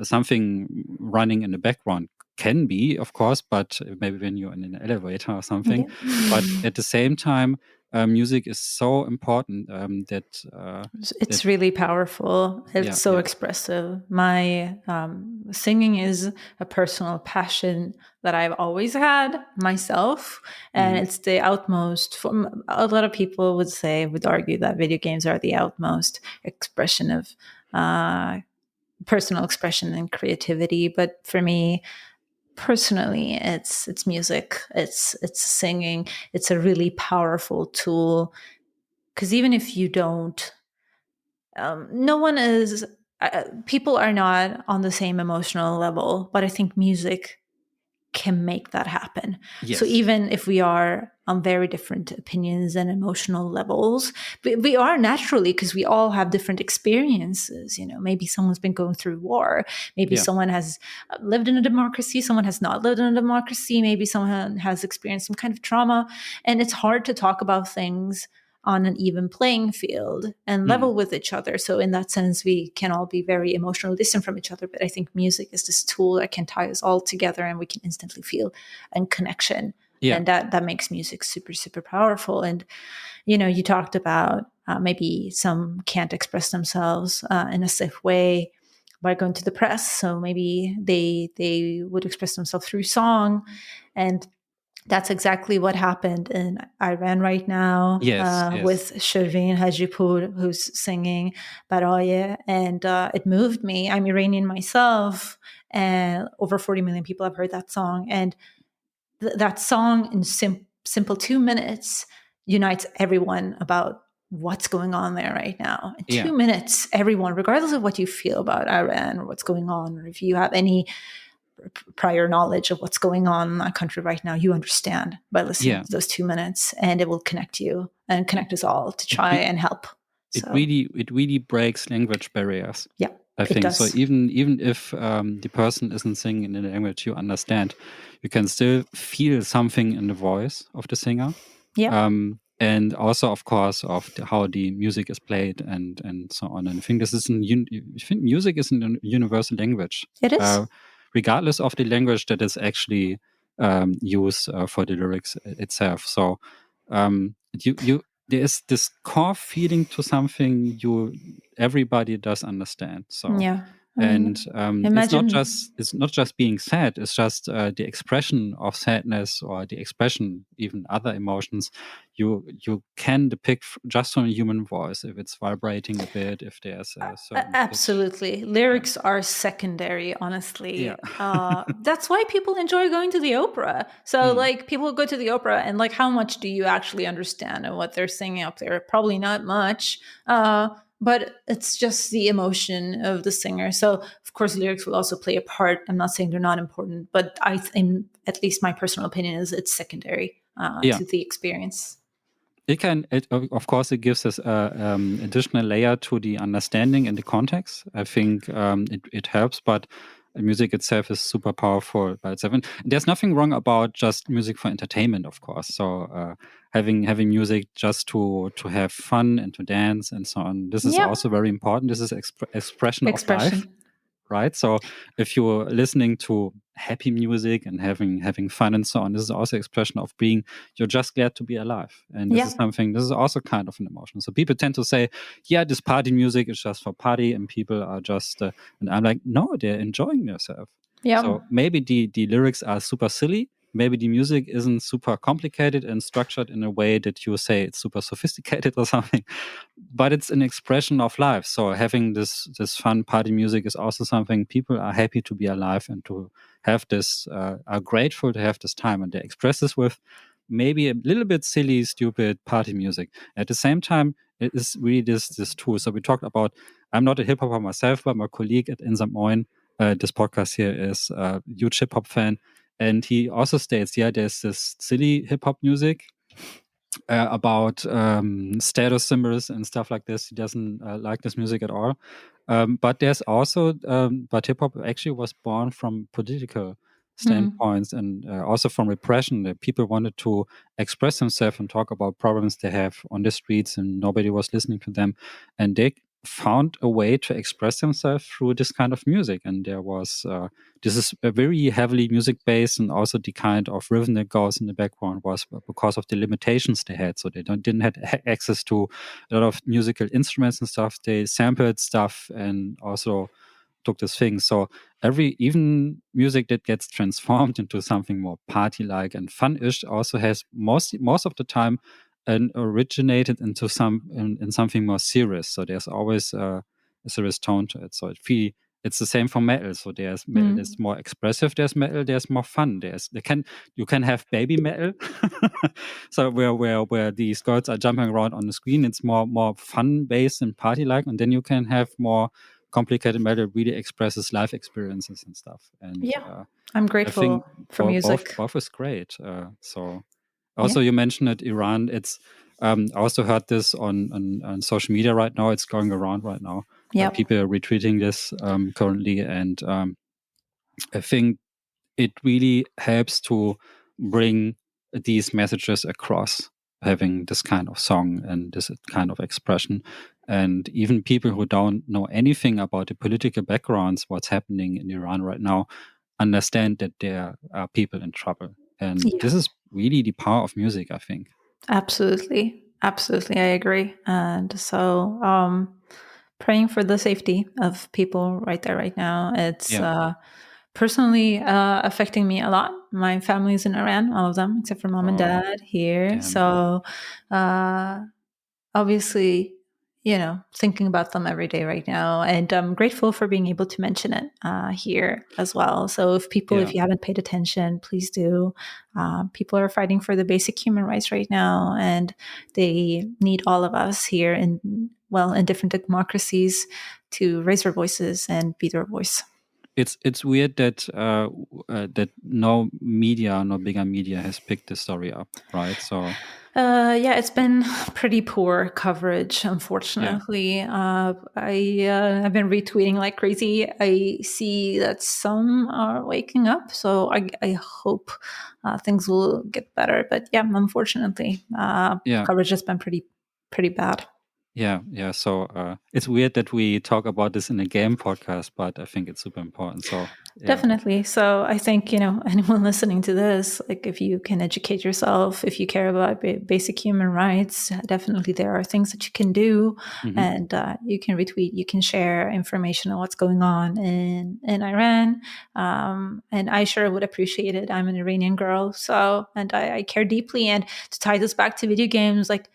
something running in the background. Can be, of course, but maybe when you're in an elevator or something. But at the same time, music is so important that it's really powerful. It's so expressive. My singing is a personal passion that I've always had myself, and it's the outmost. A lot of people would argue that video games are the outmost expression of personal expression and creativity. But for me, personally, it's music. It's singing. It's a really powerful tool, because even if you don't, no one is. People are not on the same emotional level, but I think music can make that happen. Yes. So even if we are on very different opinions and emotional levels, we are naturally, because we all have different experiences. Maybe someone's been going through war. Maybe someone has lived in a democracy. Someone has not lived in a democracy. Maybe someone has experienced some kind of trauma. And it's hard to talk about things on an even playing field and level with each other. So in that sense, we can all be very emotionally distant from each other. But I think music is this tool that can tie us all together, and we can instantly feel a connection. Yeah. And that makes music super, super powerful. And, you talked about maybe some can't express themselves in a safe way by going to the press. So maybe they would express themselves through song. And that's exactly what happened in Iran right now. With Shervin Hajipour, who's singing Baraye, and it moved me. I'm Iranian myself, and over 40 million people have heard that song. And that song, in simple 2 minutes, unites everyone about what's going on there right now. In 2 minutes, everyone, regardless of what you feel about Iran or what's going on, or if you have any prior knowledge of what's going on in that country right now, you understand by listening to those 2 minutes, and it will connect you and connect us all to try and help. It really breaks language barriers. Yeah, I think so. Even if the person isn't singing in the language you understand, you can still feel something in the voice of the singer. Yeah. And also, of course, of how the music is played and so on. And I think music is a universal language. It is. Regardless of the language that is actually used for the lyrics itself. So there is this core feeling to something everybody does understand. So And Imagine. it's not just being sad. It's just the expression of sadness or the expression even other emotions. You can depict just from a human voice if it's vibrating a bit, if there's a certain pitch. Absolutely. Lyrics are secondary, honestly. Yeah. That's why people enjoy going to the opera. So, Mm. like, people go to the opera, and, like, how much do you actually understand of what they're singing up there? Probably not much. But it's just the emotion of the singer. So, of course, lyrics will also play a part. I'm not saying they're not important, but I think, at least my personal opinion is, it's secondary Yeah. to the experience. Of course, it gives us additional layer to the understanding and the context. I think it helps, but music itself is super powerful by itself. And there's nothing wrong about just music for entertainment, of course. So having music just to have fun and to dance and so on. This is Yeah. also very important. This is expression of life. Expression. Right. So if you're listening to happy music and having fun and so on, this is also expression of you're just glad to be alive. And this is also kind of an emotion. So people tend to say, yeah, this party music is just for party and people are just, and I'm like, no, they're enjoying themselves. Yeah. So maybe the lyrics are super silly. Maybe the music isn't super complicated and structured in a way that you say it's super sophisticated or something, but it's an expression of life. So having this fun party music is also something people are happy to be alive and to have this, are grateful to have this time, and they express this with maybe a little bit silly, stupid party music. At the same time, it is really this tool. So we talked about, I'm not a hip hopper myself, but my colleague at Moin, this podcast here, is a huge hip hop fan. And he also states, yeah, there's this silly hip hop music about status symbols and stuff like this. He doesn't like this music at all. But there's also, but hip hop actually was born from political standpoints and also from repression. That people wanted to express themselves and talk about problems they have on the streets, and nobody was listening to them. And they found a way to express themselves through this kind of music. And there was this is a very heavily music based, and also the kind of rhythm that goes in the background was because of the limitations they had. So they didn't have access to a lot of musical instruments and stuff. They sampled stuff and also took this thing. So even music that gets transformed into something more party like and fun-ish also has most of the time and originated into in something more serious. So there's always a serious tone to it. So it's the same for metal. So there's metal that's more expressive. There's metal. There's more fun. You can have baby metal. So where these girls are jumping around on the screen, it's more fun based and party like. And then you can have more complicated metal, really expresses life experiences and stuff. And I'm I grateful think for music. both is great. So also you mentioned it, Iran. It's I also heard this on social media right now. It's going around right now. People are retweeting this currently, and I think it really helps to bring these messages across, having this kind of song and this kind of expression. And even people who don't know anything about the political backgrounds, what's happening in Iran right now, understand that there are people in trouble. And this is really the power of music, I think. Absolutely. Absolutely. I agree. And so, praying for the safety of people right there, right now. It's personally affecting me a lot. My family's in Iran, all of them, except for mom and dad here. Damn. So, obviously, thinking about them every day right now. And I'm grateful for being able to mention it here as well. So if you haven't paid attention, please do. People are fighting for the basic human rights right now, and they need all of us here in different democracies to raise our voices and be their voice. It's weird that that no bigger media has picked this story up, right? So it's been pretty poor coverage, unfortunately. I've been retweeting like crazy. I see that some are waking up, so I hope things will get better. But unfortunately, coverage has been pretty bad. Yeah. So it's weird that we talk about this in a game podcast, but I think it's super important. So yeah. Definitely. So I think, anyone listening to this, like if you can educate yourself, if you care about basic human rights, definitely there are things that you can do. And you can retweet, you can share information on what's going on in Iran. And I sure would appreciate it. I'm an Iranian girl. So, and I care deeply. And to tie this back to video games, like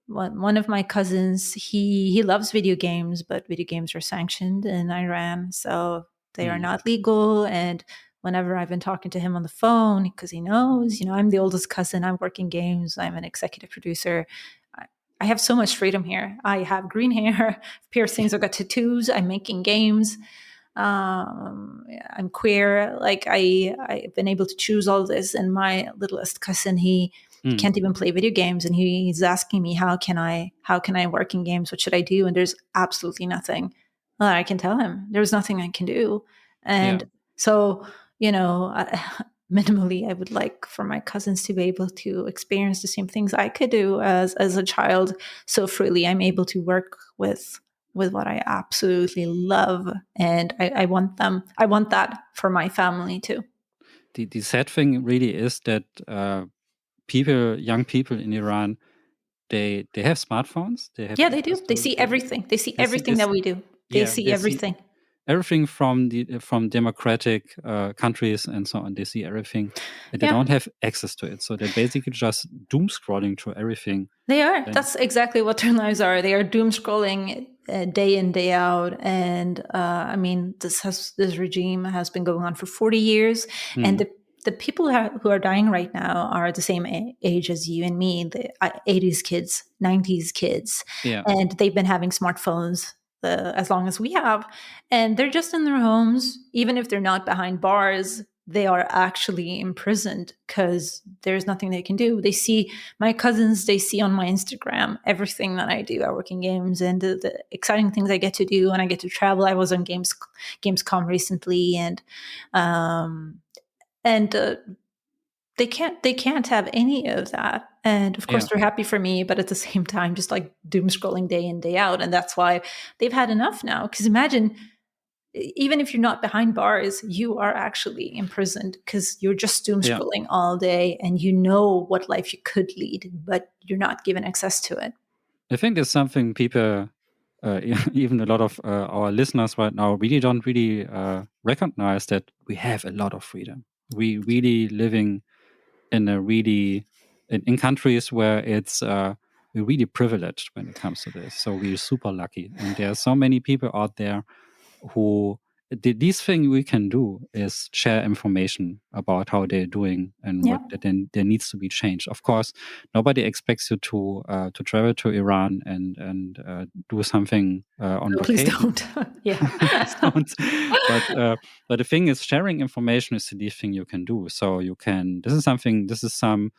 one of my cousins, he loves video games, but video games are sanctioned in Iran, so they are not legal. And whenever I've been talking to him on the phone, because he knows, I'm the oldest cousin, I'm working games, I'm an executive producer. I have so much freedom here. I have green hair, piercings, I've got tattoos, I'm making games. I'm queer. Like I've been able to choose all this. And my littlest cousin, he can't even play video games, and he's asking me, how can I work in games? What should I do? And there's absolutely nothing that I can tell him. There's nothing I can do. And so, minimally, I would like for my cousins to be able to experience the same things I could do as a child. So freely, I'm able to work with what I absolutely love, and I want that for my family too. The sad thing really is that young people in Iran, they have smartphones. They have They do. access They to. see everything. They see everything that we do. They see They see everything. everything from democratic countries and so on. They see everything, and they don't have access to it. So they're basically just doom scrolling through everything. They are. That's exactly what their lives are. They are doom scrolling day in, day out. And I mean, this regime has been going on for 40 years, and the people who are dying right now are the same age as you and me, the 80s kids, 90s kids, and they've been having smartphones as long as we have, and they're just in their homes. Even if they're not behind bars, they are actually imprisoned because there's nothing they can do. They see my cousins, they see on my Instagram everything that I do. I work in games, and the exciting things I get to do, and I get to travel. I was on Gamescom recently, and they can't have any of that. And of course they're happy for me, but at the same time just like doom scrolling day in, day out. And that's why they've had enough now, because imagine, even if you're not behind bars, you are actually imprisoned because you're just doom scrolling all day, and you know what life you could lead, but you're not given access to it. I think there's something people, even a lot of our listeners right now, really don't recognize, that we have a lot of freedom. We really living in in countries where it's we're really privileged when it comes to this. So we're super lucky, and there are so many people out there who these thing we can do is share information about how they're doing and what then there needs to be changed. Of course, nobody expects you to travel to Iran and do something on Please vacation. don't. Yeah. But the thing is, sharing information is the least thing you can do. So you can. This is something. This is some.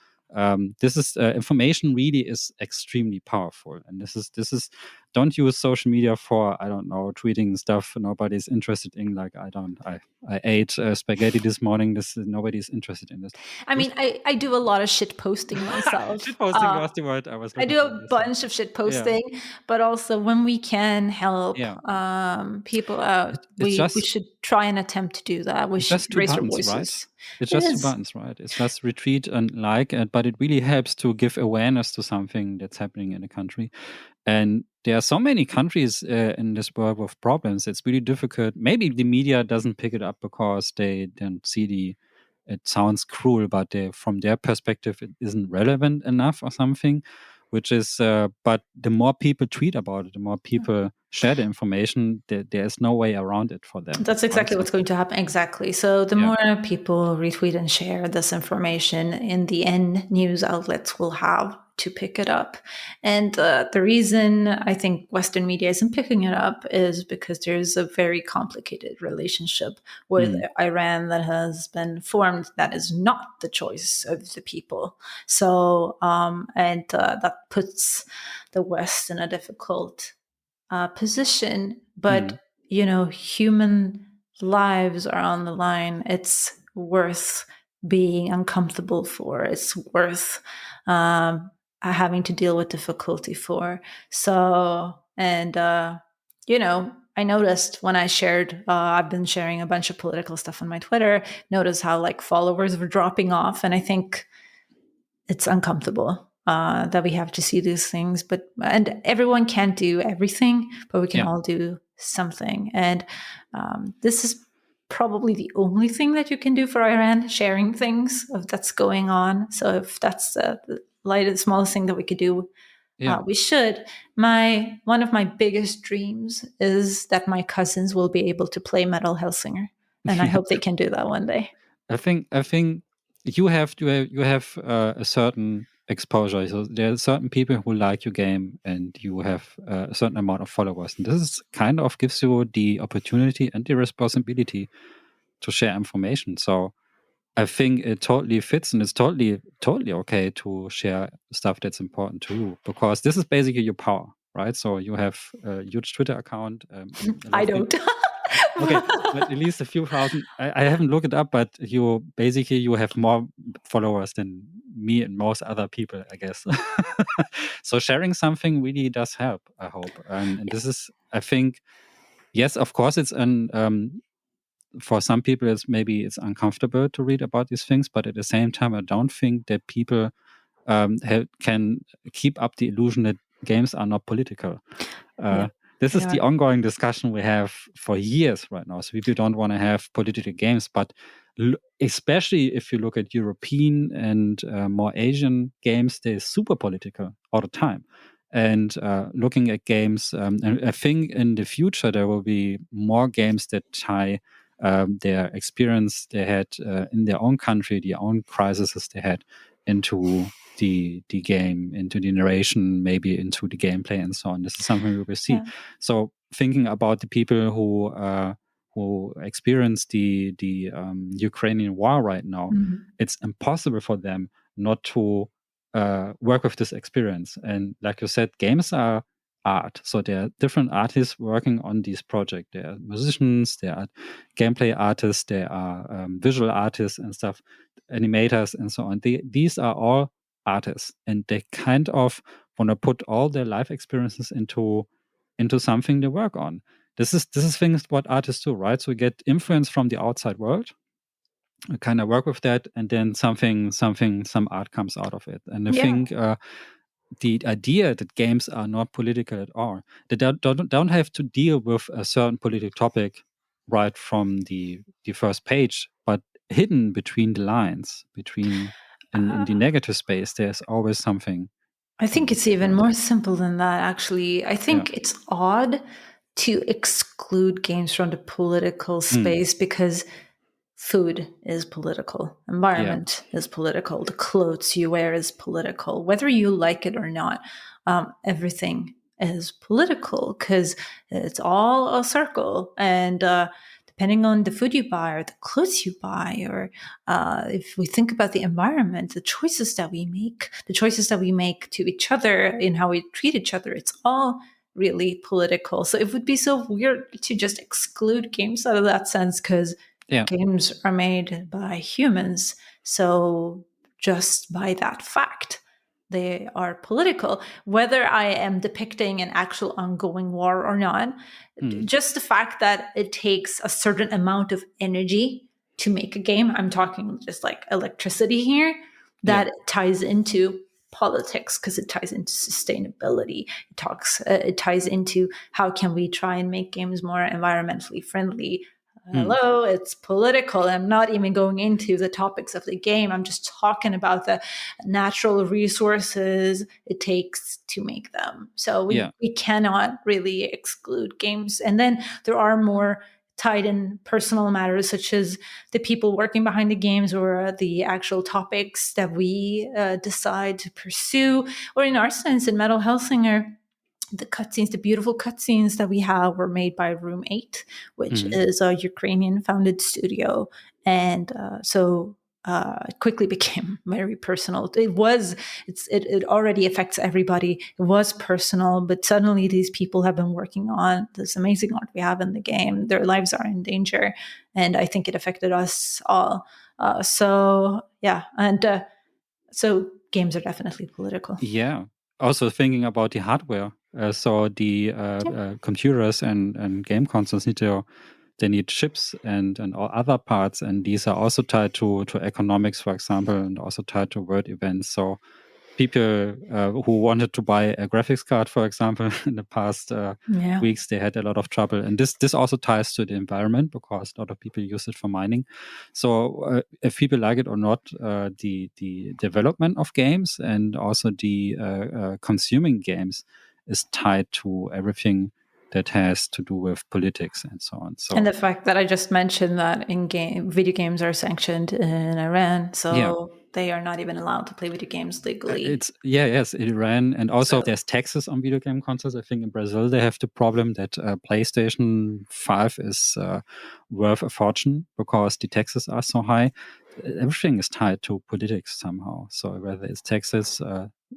This is information really is extremely powerful, and this is don't use social media for, I don't know, tweeting stuff nobody's interested in. Like I ate spaghetti this morning. Nobody's interested in this. I mean, I do a lot of shit posting myself. Shit posting was the word I was I looking do for. a bunch of shit posting, but also when we can help people out, we should try and attempt to do that. We should just two raise our buttons, voices. right? It's just two buttons, right? It's just retweet and like, but it really helps to give awareness to something that's happening in a country. And there are so many countries in this world with problems. It's really difficult. Maybe the media doesn't pick it up because they don't see it sounds cruel, but from their perspective, it isn't relevant enough or something. Which is, but the more people tweet about it, the more people share the information, there is no way around it for them. That's exactly what's going to happen. Exactly. So the more people retweet and share this information, in the end, news outlets will have to pick it up. And the reason I think Western media isn't picking it up is because there's a very complicated relationship with Iran that has been formed that is not the choice of the people. So, and that puts the West in a difficult position. But, human lives are on the line. It's worth being uncomfortable for. It's worth having to deal with difficulty for. So, and, I noticed when I shared, I've been sharing a bunch of political stuff on my Twitter, notice how like followers were dropping off. And I think it's uncomfortable that we have to see these things, and everyone can't do everything, but we can all do something. And this is probably the only thing that you can do for Iran, sharing things of that's going on. So if that's the smallest thing that we could do, we should. One of my biggest dreams is that my cousins will be able to play Metal Hellsinger, and I hope they can do that one day. I think you have a certain exposure. So there are certain people who like your game, and you have a certain amount of followers, and this is kind of gives you the opportunity and the responsibility to share information. So I think it totally fits, and it's totally okay to share stuff that's important to you, because this is basically your power, right? So you have a huge Twitter account. I don't. Okay, but at least a few thousand. I haven't looked it up, but you have more followers than me and most other people, I guess. So sharing something really does help, I hope. And this is, I think, yes, of course, it's for some people, it's uncomfortable to read about these things, but at the same time, I don't think that people can keep up the illusion that games are not political. This is the ongoing discussion we have for years right now. So people don't want to have political games, but especially if you look at European and more Asian games, they're super political all the time. And looking at games, and I think in the future there will be more games that tie their experience they had in their own country, their own crises they had, into the game, into the narration, maybe into the gameplay and so on. This is something we will see. Yeah. So thinking about the people who experience the Ukrainian war right now, it's impossible for them not to work with this experience. And like you said, games are art. So there are different artists working on these projects. There are musicians, there are gameplay artists, there are visual artists and stuff, animators and so on. These are all artists, and they kind of want to put all their life experiences into something they work on. This is things what artists do, right? So we get influence from the outside world, we kind of work with that, and then some art comes out of it. And I think the idea that games are not political at all, they don't have to deal with a certain political topic right from the first page, but hidden between the lines, in the negative space, there's always something. I think it's even more simple than that, actually. I think it's odd to exclude games from the political space because food is political, environment is political, the clothes you wear is political, whether you like it or not. Everything is political because it's all a circle. And depending on the food you buy or the clothes you buy, or if we think about the environment, the choices that we make to each other in how we treat each other, it's all really political. So it would be so weird to just exclude games out of that sense, because games are made by humans. So just by that fact, they are political. Whether I am depicting an actual ongoing war or not, just the fact that it takes a certain amount of energy to make a game, I'm talking just like electricity here, that ties into politics, because it ties into sustainability. It ties into how can we try and make games more environmentally friendly. Hello, it's political. I'm not even going into the topics of the game. I'm just talking about the natural resources it takes to make them. So we cannot really exclude games. And then there are more tied in personal matters, such as the people working behind the games, or the actual topics that we decide to pursue. Or in our sense, in Metal Hellsinger, the beautiful cutscenes that we have were made by Room 8, which is a Ukrainian-founded studio. And it quickly became very personal. It already affects everybody. It was personal, but suddenly these people have been working on this amazing art we have in the game. Their lives are in danger, and I think it affected us all. So games are definitely political. Yeah. Also thinking about the hardware. So the computers and game consoles they need chips and all other parts, and these are also tied to economics, for example, and also tied to world events. So people who wanted to buy a graphics card, for example, in the past weeks, they had a lot of trouble. And this also ties to the environment, because a lot of people use it for mining. So if people like it or not, the development of games and also the consuming games is tied to everything that has to do with politics and so on. So, and the fact that I just mentioned that video games are sanctioned in Iran, so they are not even allowed to play video games legally. Yes, Iran, and also there's taxes on video game consoles. I think in Brazil they have the problem that PlayStation 5 is worth a fortune because the taxes are so high. Everything is tied to politics somehow. So whether it's taxes,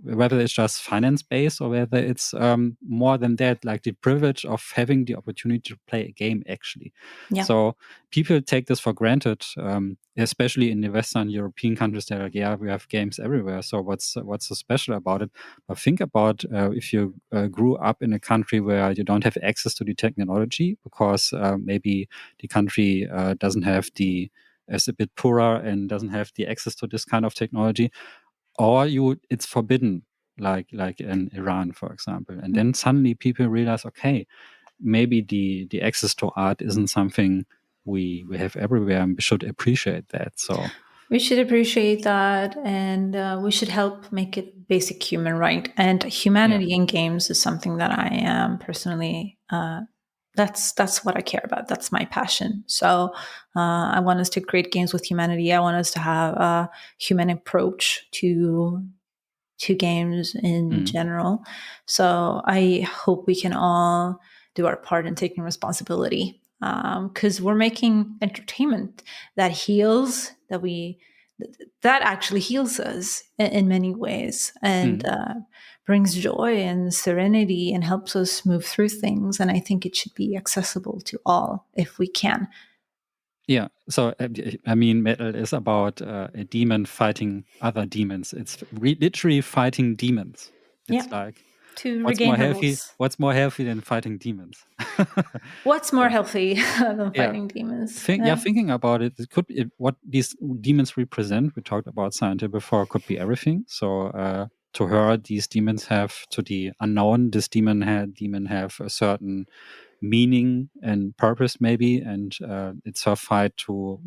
whether it's just finance based, or whether it's more than that, like the privilege of having the opportunity to play a game actually. Yeah. So people take this for granted, especially in the Western European countries. They're like, yeah, we have games everywhere. So what's so special about it? But think about if you grew up in a country where you don't have access to the technology because maybe the country doesn't have is a bit poorer and doesn't have the access to this kind of technology, or it's forbidden, like in Iran, for example. And then suddenly people realize, okay, maybe the access to art isn't something we have everywhere, and we should appreciate that. So we should appreciate that, and we should help make it a basic human right. And humanity in games is something that I am personally. That's what I care about. That's my passion. So I want us to create games with humanity. I want us to have a human approach to games in general. So I hope we can all do our part in taking responsibility, because we're making entertainment that heals, that actually heals us in many ways, and brings joy and serenity and helps us move through things. And I think it should be accessible to all if we can. Yeah. So, I mean, metal is about a demon fighting other demons. It's literally fighting demons. It's like, to what's regain more her healthy? voice. What's more healthy than fighting demons? What's more healthy than fighting demons? Thinking about it, it could be what these demons represent. We talked about Scientist before. Could be everything. So, to her, these demons have, to the unknown, this demon have a certain meaning and purpose, maybe, and it's her fight to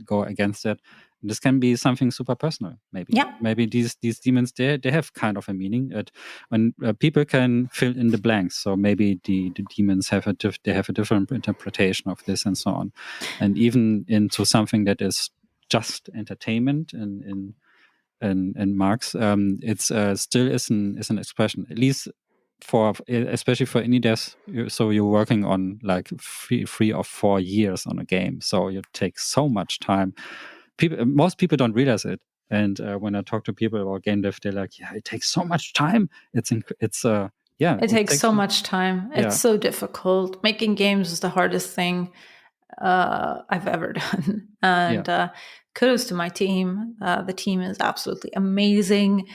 go against it. And this can be something super personal, maybe. Yeah. Maybe these demons, they have kind of a meaning. When people can fill in the blanks, so maybe the demons have a different interpretation of this and so on, and even into something that is just entertainment in Marx, it's still is an expression, at least especially for indie devs. So you're working on like 3 or 4 years on a game, so you take so much time. Most people don't realize it, and when I talk to people about game dev, they're like, yeah, it takes so much time. It takes so much time. It's so difficult. Making games is the hardest thing I've ever done. And kudos to my team. The team is absolutely amazing.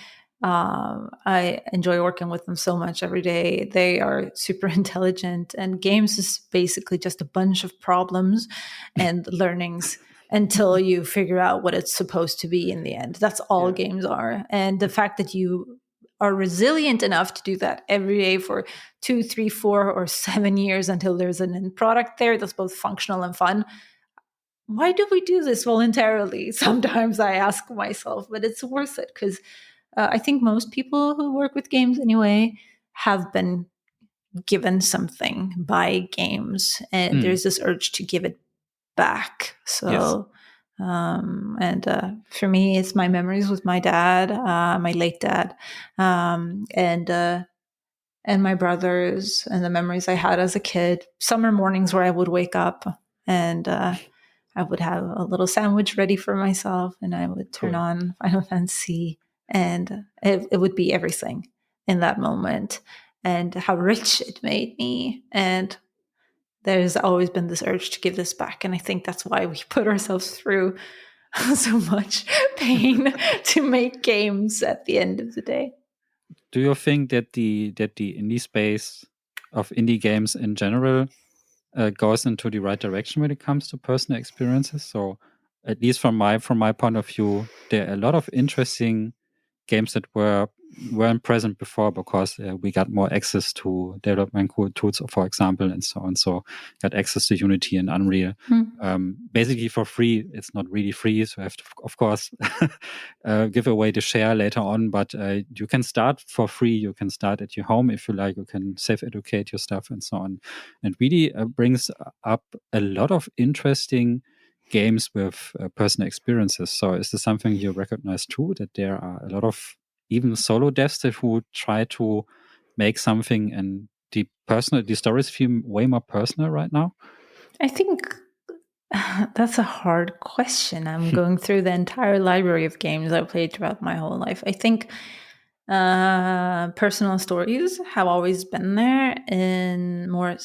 I enjoy working with them so much every day. They are super intelligent, and games is basically just a bunch of problems and learnings until you figure out what it's supposed to be in the end. That's all games are. And the fact that you are resilient enough to do that every day for 2, 3, 4, or 7 years until there's an end product there that's both functional and fun. Why do we do this voluntarily? Sometimes I ask myself, but it's worth it, because I think most people who work with games anyway have been given something by games, and there's this urge to give it back. So, for me, it's my memories with my dad, my late dad, and my brothers, and the memories I had as a kid. Summer mornings where I would wake up and I would have a little sandwich ready for myself, and I would turn on Final Fantasy, and it would be everything in that moment, and how rich it made me. And there's always been this urge to give this back, and I think that's why we put ourselves through so much pain to make games at the end of the day. Do you think that the indie space of indie games in general goes into the right direction when it comes to personal experiences? So, at least from my point of view, there are a lot of interesting games that weren't present before because we got more access to development tools, for example, and so on. So got access to Unity and Unreal, basically for free. It's not really free, so I have to, of course, give away the share later on. But you can start for free. You can start at your home if you like. You can self-educate your stuff and so on. And really brings up a lot of interesting games with personal experiences. So is this something you recognize too, that there are a lot of even solo devs that who try to make something and the stories feel way more personal right now? I think that's a hard question. I'm going through the entire library of games I've played throughout my whole life. I think personal stories have always been there in more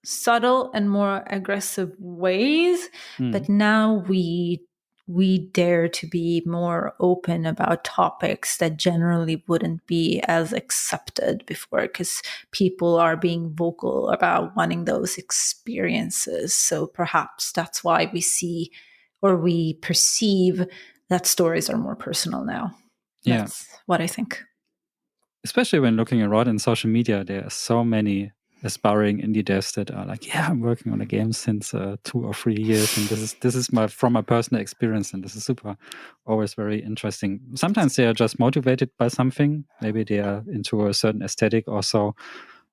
subtle and more aggressive ways, but now we dare to be more open about topics that generally wouldn't be as accepted before, because people are being vocal about wanting those experiences. So perhaps that's why we see or we perceive that stories are more personal now. Yeah. That's what I think. Especially when looking around in social media, there are so many aspiring indie devs that are like, yeah, I'm working on a game since 2 or 3 years, and this is from my personal experience, and this is always very interesting. Sometimes they are just motivated by something, maybe they are into a certain aesthetic or so,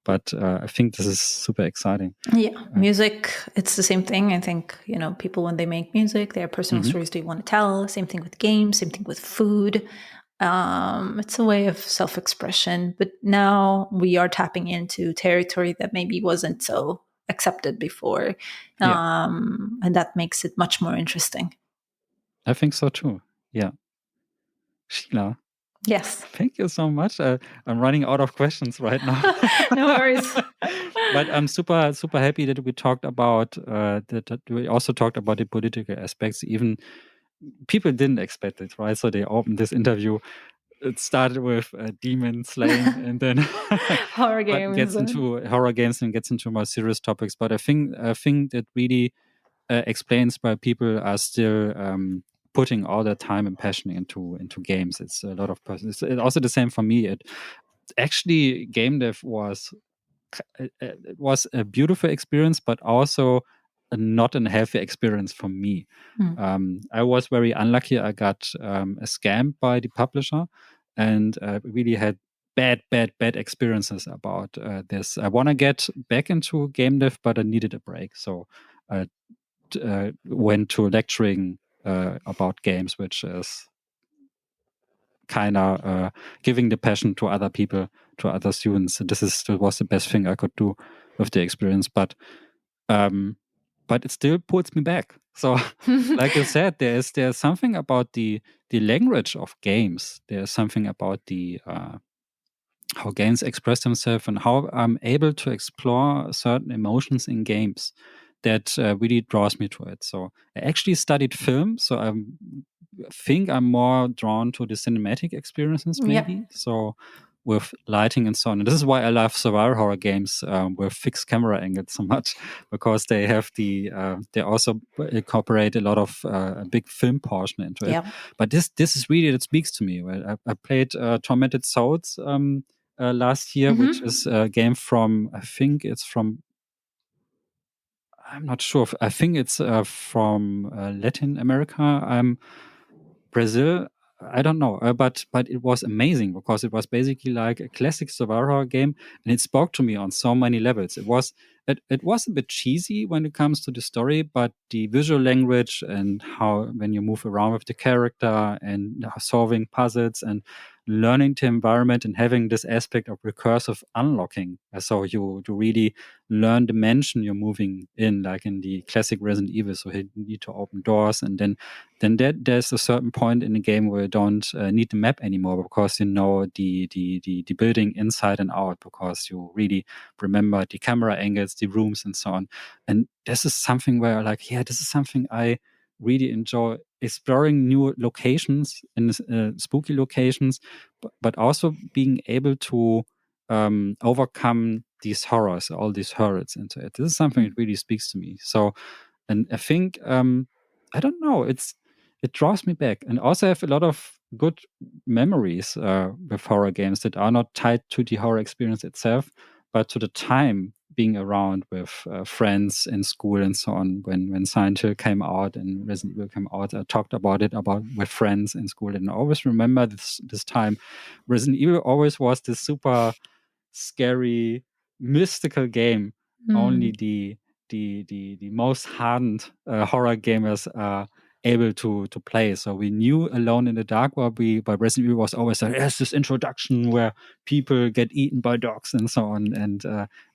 but I think this is super exciting. Yeah, music, it's the same thing. I think, people, when they make music, they have personal stories they want to tell. Same thing with games, same thing with food. It's a way of self-expression, but now we are tapping into territory that maybe wasn't so accepted before. And that makes it much more interesting. I think so too. Yeah. Sheila. Yes. Thank you so much. I'm running out of questions right now. No worries. But I'm super, super happy that we talked about that we also talked about the political aspects. Even people didn't expect it, right? So they opened this interview. It started with demon slaying, and then horror games. gets into horror games and gets into more serious topics. But I think that really explains why people are still putting all their time and passion into games. It's a lot of person. It's also the same for me. It actually game dev was a beautiful experience, but also not a healthy experience for me. I was very unlucky. I got scammed by the publisher, and really had bad experiences about this. I want to get back into game dev, but I needed a break, so I went to lecturing about games, which is kind of giving the passion to other people, to other students. This was the best thing I could do with the experience, but it still puts me back. So, like you said, there's something about the language of games. There's something about the how games express themselves and how I'm able to explore certain emotions in games that really draws me to it. So I actually studied film, so I think I'm more drawn to the cinematic experiences, maybe. Yeah. So with lighting and so on. And this is why I love survival horror games with fixed camera angles so much, because they have they also incorporate a lot of a big film portion into it. Yeah. But this is really, that speaks to me. I played Tormented Souls last year, which is a game from, I think it's from, I'm not sure. I think it's from Latin America. Brazil. I don't know, but it was amazing because it was basically like a classic survival horror game, and it spoke to me on so many levels. It was a bit cheesy when it comes to the story, but the visual language and how when you move around with the character and solving puzzles and learning the environment and having this aspect of recursive unlocking. So you really learn the mansion you're moving in, like in the classic Resident Evil. So you need to open doors, and then there's a certain point in the game where you don't need the map anymore because you know the building inside and out, because you really remember the camera angles, the rooms, and so on. And this is something where, like, yeah, this is something I really enjoy exploring new locations and spooky locations, but also being able to overcome these horrors, all these hurdles into it. This is something that really speaks to me. So, and I think I don't know, it draws me back, and also I have a lot of good memories with horror games that are not tied to the horror experience itself, but to the time being around with friends in school and so on. When Silent Hill came out and Resident Evil came out, I talked about it with friends in school, and I always remember this time. Resident Evil always was this super scary, mystical game. Only the most hardened horror gamers are able to play. So we knew Alone in the Dark, but Resident Evil was always like, yes, this introduction where people get eaten by dogs and so on, and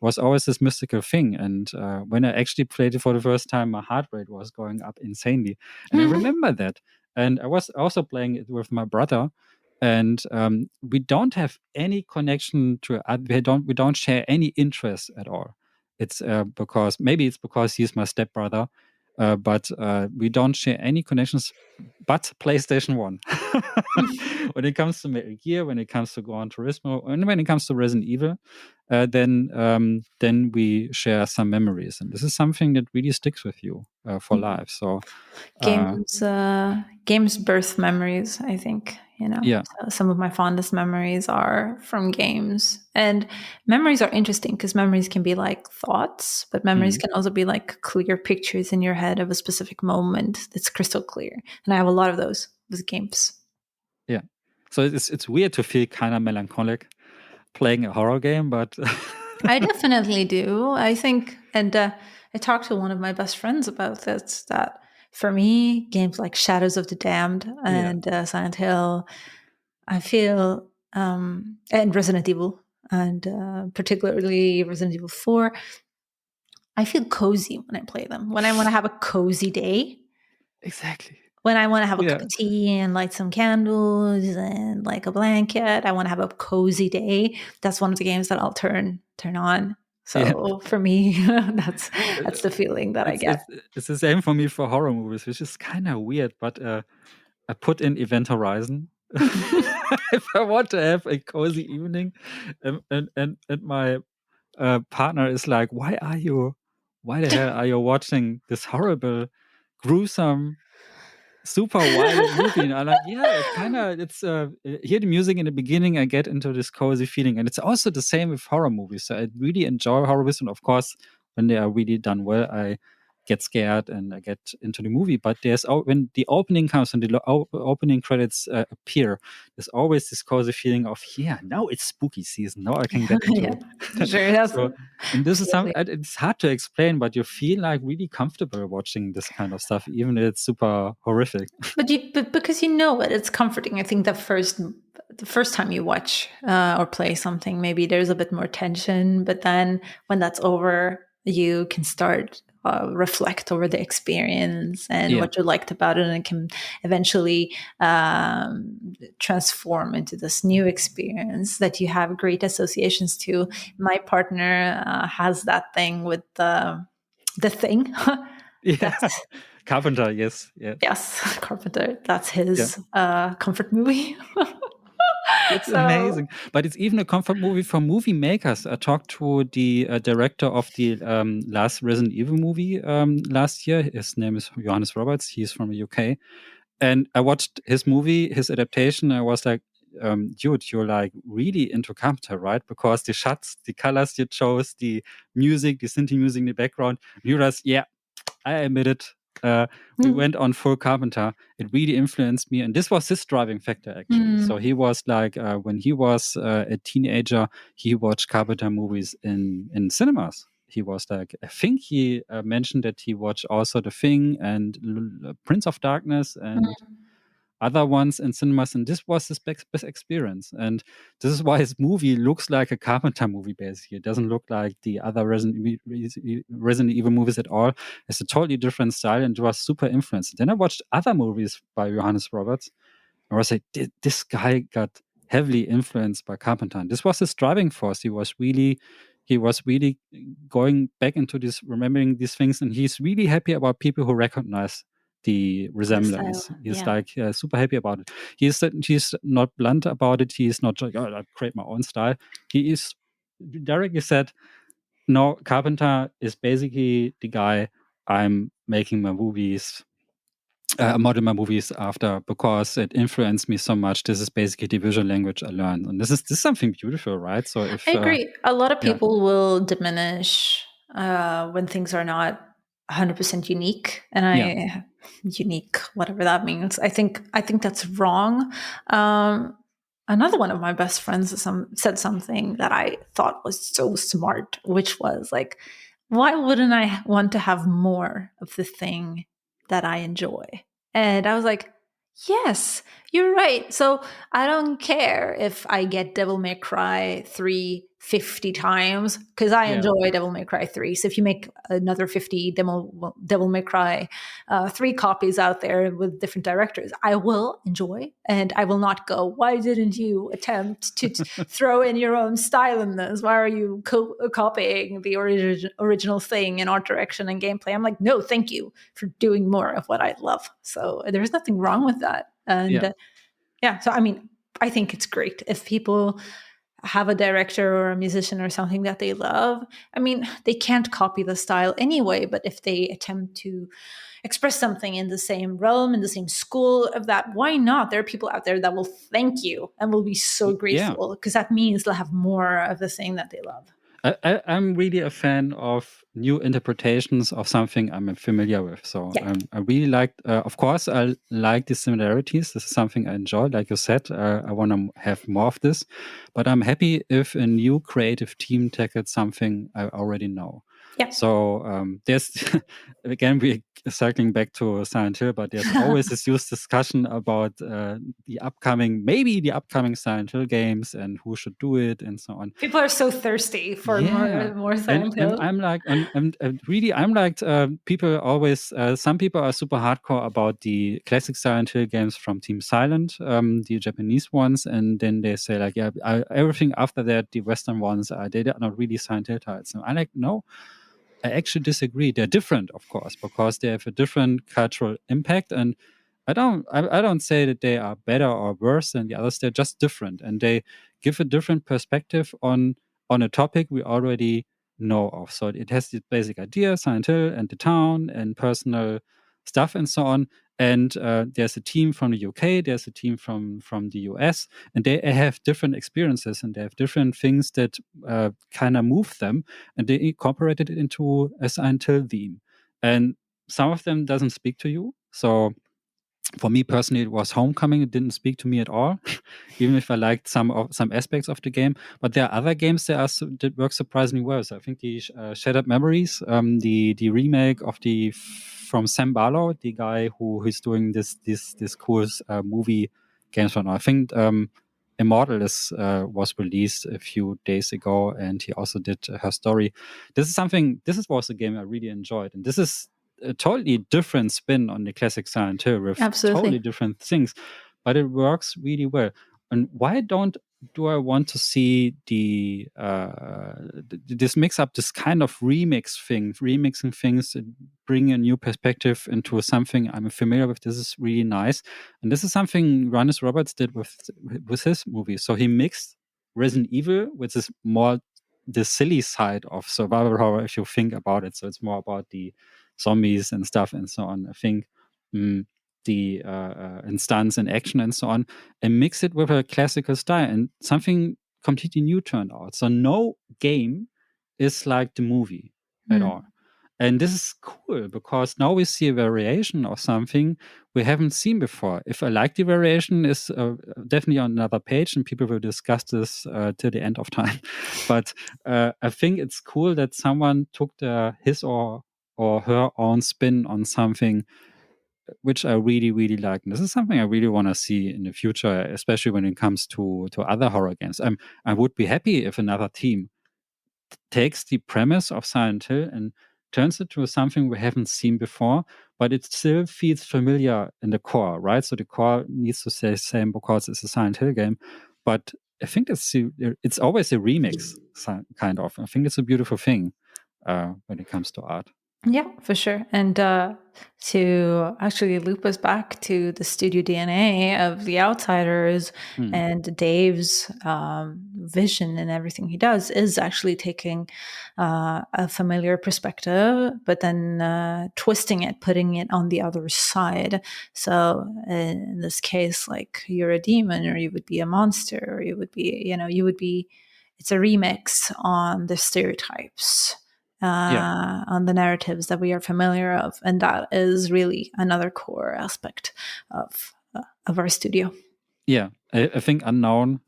was always this mystical thing. And when I actually played it for the first time, my heart rate was going up insanely, and I remember that. And I was also playing it with my brother, and we don't have any connection to it. We don't share any interest at all. It's because he's my stepbrother, but we don't share any connections but PlayStation 1. When it comes to Metal Gear, when it comes to Gran Turismo, and when it comes to Resident Evil, then we share some memories, and this is something that really sticks with you for life. So games birth memories, I think. Yeah. So some of my fondest memories are from games, and memories are interesting because memories can be like thoughts, but memories can also be like clear pictures in your head of a specific moment that's crystal clear, and I have a lot of those with games. Yeah, so it's weird to feel kind of melancholic playing a horror game, but I definitely do. I think, and I talked to one of my best friends about this, that for me, games like Shadows of the Damned and Silent Hill, I feel, and Resident Evil, and particularly Resident Evil 4, I feel cozy when I play them. When I want to have a cozy day. Exactly. When I want to have a cup of tea and light some candles and like a blanket, I want to have a cozy day. That's one of the games that I'll turn on. So for me, that's the feeling that I get. It's the same for me for horror movies, which is kind of weird, but I put in Event Horizon if I want to have a cozy evening, and my partner is like, why the hell are you watching this horrible, gruesome, super violent movie? And I'm like, yeah, it's hear the music in the beginning, I get into this cozy feeling. And it's also the same with horror movies. So I really enjoy horror movies, and of course, when they are really done well, I get scared and I get into the movie. But when the opening comes and the opening credits appear, there's always this cozy feeling of, now it's spooky season. Now I can get into it. Sure, so, and this is it's hard to explain, but you feel like really comfortable watching this kind of stuff, even if it's super horrific. But because it's comforting. I think the first time you watch or play something, maybe there's a bit more tension, but then when that's over, you can start reflect over the experience and what you liked about it, and it can eventually transform into this new experience that you have great associations to. My partner has that thing with the Thing. Carpenter, yes. Yes, Carpenter. That's his comfort movie. It's amazing. But it's even a comfort movie for movie makers. I talked to the director of the last Resident Evil movie last year. His name is Johannes Roberts. He's from the UK. And I watched his movie, his adaptation. I was like, dude, you're like really into Carpenter, right? Because the shots, the colors you chose, the music, the synth music in the background, you just, I admit it. We went on full Carpenter. It really influenced me, and this was his driving factor, actually. So he was like, when he was a teenager, he watched Carpenter movies in cinemas. He was like, I think he mentioned that he watched also The Thing and Prince of Darkness and other ones in cinemas, and this was his best experience. And this is why his movie looks like a Carpenter movie, basically. It doesn't look like the other Resident Evil movies at all. It's a totally different style, and it was super influenced. Then I watched other movies by Johannes Roberts, and I was like, this guy got heavily influenced by Carpenter. And this was his driving force. He was really going back into this, remembering these things, and he's really happy about people who recognize the resemblance. He's yeah. like super happy about it. He's not blunt about it. He's not like, oh, I create my own style. He is directly said, no, Carpenter is basically the guy I'm making my movies. Model my movies after because it influenced me so much. This is basically the visual language I learned, and this is something beautiful, right? So if I agree. A lot of yeah. people will diminish when things are not 100% unique, and unique, whatever that means. I think that's wrong. Another one of my best friends said something that I thought was so smart, which was like, why wouldn't I want to have more of the thing that I enjoy? And I was like, yes, you're right. So I don't care if I get Devil May Cry 3 50 times because I enjoy Devil May Cry 3. So if you make another 50 Devil May Cry 3 copies out there with different directors, I will enjoy, and I will not go, why didn't you attempt to throw in your own style in this? Why are you copying the original thing in art direction and gameplay? I'm like, no, thank you for doing more of what I love. So there's nothing wrong with that. And so I mean, I think it's great if people have a director or a musician or something that they love. I mean, they can't copy the style anyway, but if they attempt to express something in the same realm, in the same school of that, why not? There are people out there that will thank you and will be so grateful because that means they'll have more of the thing that they love. I'm really a fan of new interpretations of something I'm familiar with. So I really like, of course, I like the similarities. This is something I enjoy. Like you said, I want to have more of this. But I'm happy if a new creative team tackles something I already know. Yeah. So there's, again, we're circling back to Silent Hill, but there's always this huge discussion about maybe the upcoming Silent Hill games and who should do it and so on. People are so thirsty for more Silent Hill. And I'm like, and really, I'm like, people always, some people are super hardcore about the classic Silent Hill games from Team Silent, the Japanese ones, and then they say like, everything after that, the Western ones, they are not really Silent Hill titles. And I like, no. I actually disagree. They're different, of course, because they have a different cultural impact. And I don't say that they are better or worse than the others. They're just different, and they give a different perspective on a topic we already know of. So it has the basic idea, Silent Hill and the town and personal stuff and so on. And there's a team from the UK, there's a team from the US, and they have different experiences and they have different things that kind of move them, and they incorporated it into a Silent Hill theme. And some of them doesn't speak to you. So for me personally, it was Homecoming. It didn't speak to me at all, even if I liked some aspects of the game. But there are other games that work surprisingly well. So I think the Shattered Memories, the remake of from Sam Barlow, the guy who is doing this cool movie games right now. I think Immortal was released a few days ago, and he also did Her Story. This was a game I really enjoyed, and this is a totally different spin on the classic Silent Hill with totally different things, but it works really well. And why do I want to see this mix up, this kind of remixing things, bring a new perspective into something I'm familiar with? This is really nice, and this is something Ronnis Roberts did with his movie. So he mixed Resident Evil, which is more the silly side of survival horror, if you think about it. So it's more about the zombies and stuff and so on. I think the instance and action and so on, and mix it with a classical style, and something completely new turned out. So no game is like the movie at all. And this is cool because now we see a variation of something we haven't seen before. If I like the variation, is definitely on another page, and people will discuss this till the end of time. But I think it's cool that someone took his or her own spin on something, which I really, really like. And this is something I really want to see in the future, especially when it comes to other horror games. I would be happy if another team takes the premise of Silent Hill and turns it to something we haven't seen before, but it still feels familiar in the core, right? So the core needs to stay the same because it's a Silent Hill game. But I think it's always a remix, kind of. I think it's a beautiful thing when it comes to art. Yeah, for sure. And to actually loop us back to the studio DNA of The Outsiders and Dave's vision and everything he does is actually taking a familiar perspective, but then twisting it, putting it on the other side. So in this case, like you're a demon, or you would be a monster, or you would be, it's a remix on the stereotypes, on the narratives that we are familiar of, and that is really another core aspect of our studio. Yeah, I think Unknown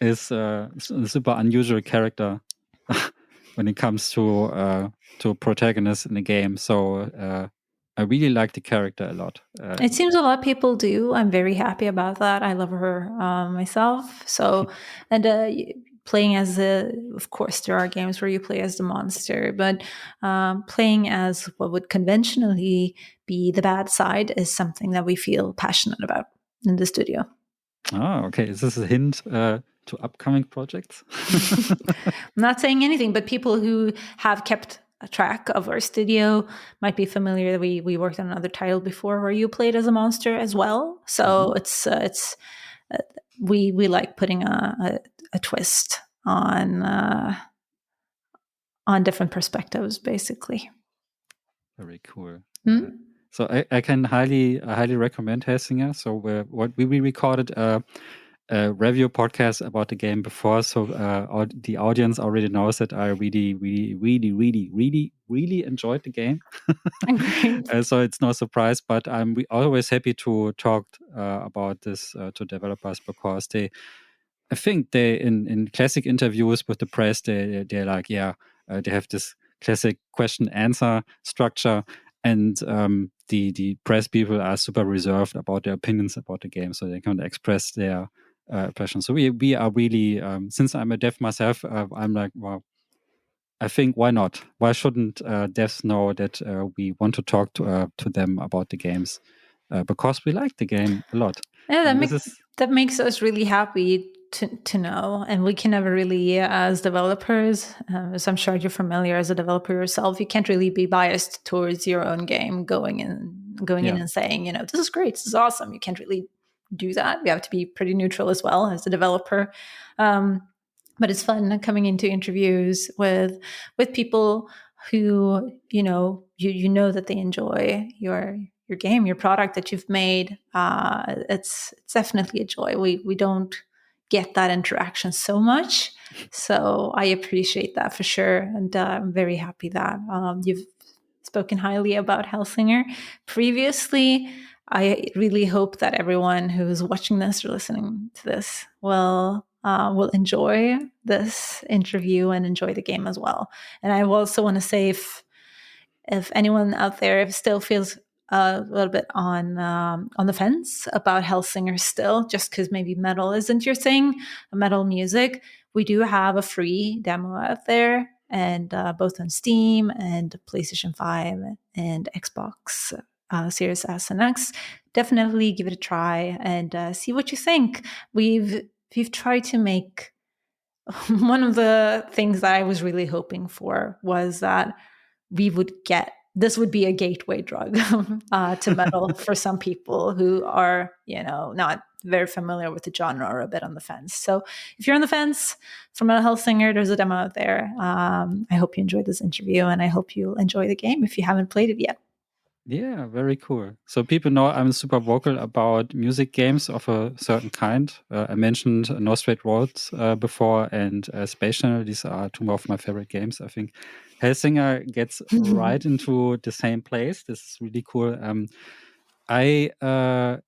is a super unusual character when it comes to protagonists in the game. So I really like the character a lot. It seems a lot of people do. I'm very happy about that. I love her myself. So, and playing as of course, there are games where you play as the monster, but playing as what would conventionally be the bad side is something that we feel passionate about in the studio. Okay. Is this a hint to upcoming projects? I'm not saying anything, but people who have kept a track of our studio might be familiar. We worked on another title before where you played as a monster as well. So we like putting a twist on different perspectives, basically. Very cool. Hmm? So I can highly recommend Hellsinger. So what we recorded a review podcast about the game before, so the audience already knows that I really enjoyed the game. Great. So it's no surprise, but I'm always happy to talk about this to developers, because I think they in classic interviews with the press, they're like, they have this classic question answer structure, and the press people are super reserved about their opinions about the game, so they can't express their impressions. So we are really, since I'm a dev myself, I'm like, well, I think why not? Why shouldn't devs know that we want to talk to them about the games, because we like the game a lot. Yeah, And this is that makes us really happy to know. And we can never really, as developers, as I'm sure you're familiar as a developer yourself, you can't really be biased towards your own game going in and saying, this is great, this is awesome. You can't really do that. We have to be pretty neutral as well as a developer. But it's fun coming into interviews with people who you know that they enjoy your game, your product that you've made. It's definitely a joy. We don't get that interaction so much, so I appreciate that for sure, and I'm very happy that you've spoken highly about Hellsinger previously. I really hope that everyone who's watching this or listening to this will enjoy this interview and enjoy the game as well. And I also want to say, if anyone out there still feels a little bit on the fence about Hellsinger still, just because maybe metal isn't your thing, metal music, we do have a free demo out there, and both on Steam and PlayStation 5 and Xbox Series S and X. Definitely give it a try and see what you think. We've tried to make one of the things that I was really hoping for was that we would get this would be a gateway drug to metal for some people who are, not very familiar with the genre or a bit on the fence. So if you're on the fence for Metal Hellsinger, there's a demo out there. I hope you enjoyed this interview, and I hope you'll enjoy the game if you haven't played it yet. Yeah, very cool. So people know I'm super vocal about music games of a certain kind. I mentioned No Straight Roads before, and Space Channel. These are two of my favorite games. I think Hellsinger gets right into the same place. This is really cool. I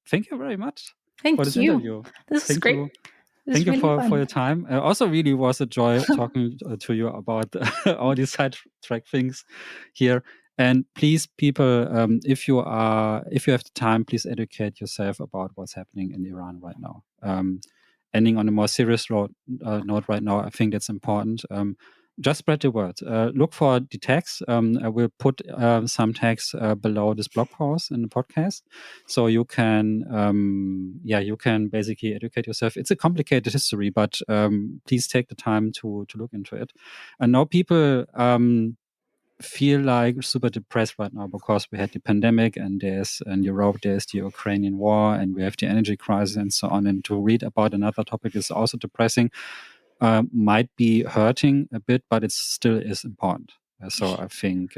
thank you very much Thank for this you. interview. This is Thank great. you. This is Thank you really for fun. your time. Also, really was a joy talking to you about all these sidetrack things here. And please, people, if you have the time, please educate yourself about what's happening in Iran right now. Ending on a more serious note right now, I think that's important. Just spread the word. Look for the tags. I will put some tags below this blog post in the podcast, so you can you can basically educate yourself. It's a complicated history, but please take the time to look into it. I know people feel like super depressed right now because we had the pandemic and there's in Europe there's the Ukrainian war and we have the energy crisis and so on. And to read about another topic is also depressing. Might be hurting a bit, but it still is important. So I think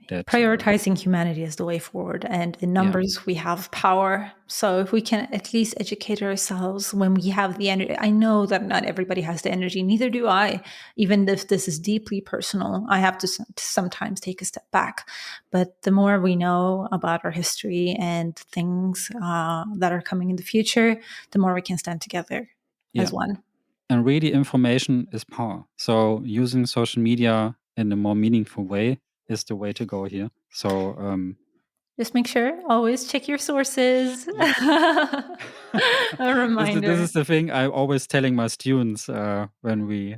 that prioritizing humanity is the way forward, and in numbers we have power. So if we can at least educate ourselves when we have the energy. I know that not everybody has the energy, neither do I. Even if this is deeply personal, I have to sometimes take a step back. But the more we know about our history and things that are coming in the future, the more we can stand together as one. And really, information is power. So using social media in a more meaningful way is the way to go here. So just make sure always check your sources. A reminder. This is the thing I'm always telling my students when we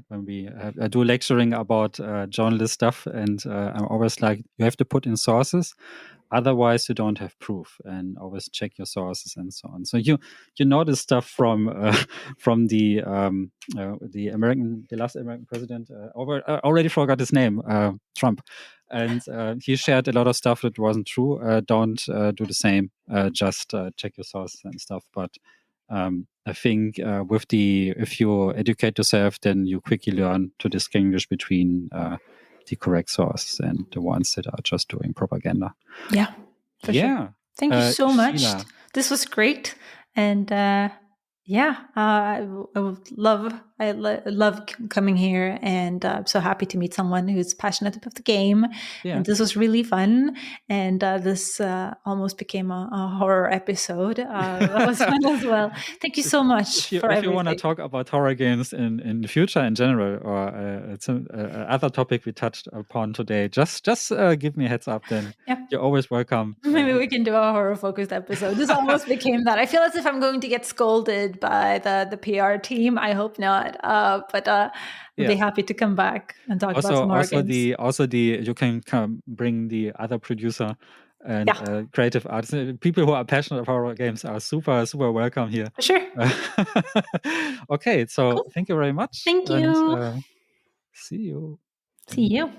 do lecturing about journalist stuff, and I'm always like, you have to put in sources, otherwise you don't have proof, and always check your sources and so on. So you know this stuff from the last American president. Already forgot his name, Trump. And he shared a lot of stuff that wasn't true. Don't do the same. Just check your sources and stuff. But I think if you educate yourself, then you quickly learn to distinguish between the correct sources and the ones that are just doing propaganda. Yeah, for sure. Thank you so much. Shila. This was great, and I would love. I love coming here, and I'm so happy to meet someone who's passionate about the game. Yeah. And this was really fun. And this almost became a horror episode. That was fun as well. Thank you so much for everything. If you want to talk about horror games in the future in general, or it's other topic we touched upon today, just give me a heads up. Then you're always welcome. Maybe we can do a horror-focused episode. This almost became that. I feel as if I'm going to get scolded by the PR team. I hope not. But I'd be happy to come back and talk about some more games. You can bring the other producer and creative artists. People who are passionate about horror games are super, super welcome here. For sure. Okay, so cool. Thank you very much. Thank you. And, see you. See you.